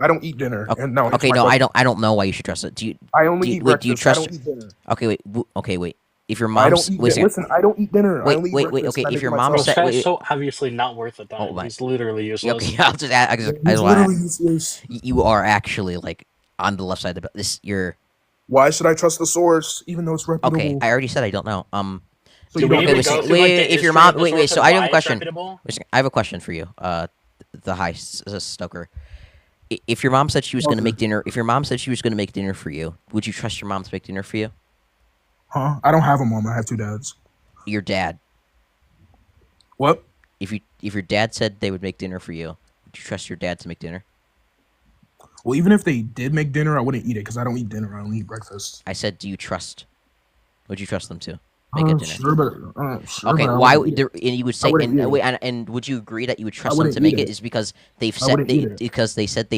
I don't eat dinner. Okay, And no, answer okay, my no, question. I don't know why you should trust it. Do you? I only do you- eat wait, breakfast. do you trust- I don't eat dinner. Okay, wait. Okay, wait. If your I mom's don't eat wait, a dinner. second. Listen, I don't eat dinner. I Wait, only eat wait, breakfast. okay, I if make your it mom myself. This said- guy's wait- so obviously not worth it, Oh then. my- He's literally useless. Okay, I'll just add. He's I literally useless. you are actually like on the left side of this. You're Why should I trust the source, even though it's reputable? okay. I already said I don't know. So Do you we don't need okay, to wait, go so- through, wait, like, wait, the if your history mom- of the wait, source so and I have a why it's question. reputable? I have a question for you. The high Stoker. If your mom said she was going to Okay. make dinner, if your mom said she was going to make dinner for you, would you trust your mom to make dinner for you? Huh? I don't have a mom. I have two dads. Your dad. What? If your dad said they would make dinner for you, would you trust your dad to make dinner? Well, even if they did make dinner, I wouldn't eat it because I don't eat dinner. I only eat breakfast. I said, do you trust? Would you trust them to make a dinner? Sure, but sure, Okay, but I why wouldn't would eat it. and you would say wouldn't eat it. and would you agree that you would trust them wouldn't to make eat it it. is because they've I said wouldn't eat it. because they said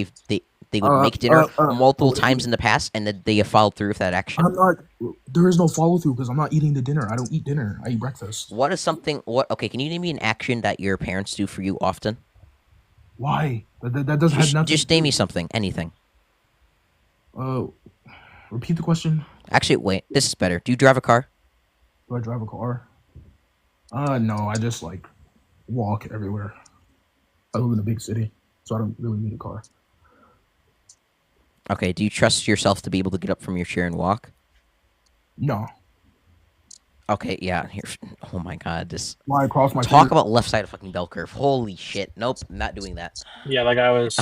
they would make dinner multiple times in the past, and that they have followed through with that action. I'm not. There is no follow through because I'm not eating the dinner. I don't eat dinner. I eat breakfast. What is something? What? Okay, can you name me an action that your parents do for you often? Why? That doesn't have nothing. Just name me something, anything. Repeat the question. Actually, wait. This is better. Do you drive a car? Do I drive a car? No. I just like walk everywhere. I live in a big city, so I don't really need a car. Okay. Do you trust yourself to be able to get up from your chair and walk? No. Okay. Yeah. Here. Oh my God. This. Why I cross my Talk feet? about left side of fucking bell curve. Holy shit. Nope. Not doing that. Yeah, that guy was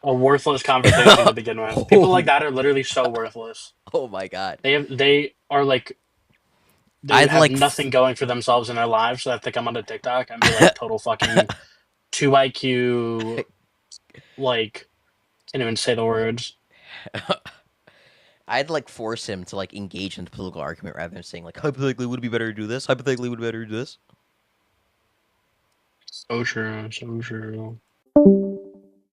a worthless conversation to begin with. People like that are literally so worthless. Oh my God. They are like they I'd have like nothing going for themselves in their lives, so that they come onto TikTok and be like total fucking 2 IQ, like can't even say the words. I'd like force him to like engage in the political argument rather than saying like hypothetically would it be better to do this? Hypothetically would it be better to do this? So true, so true.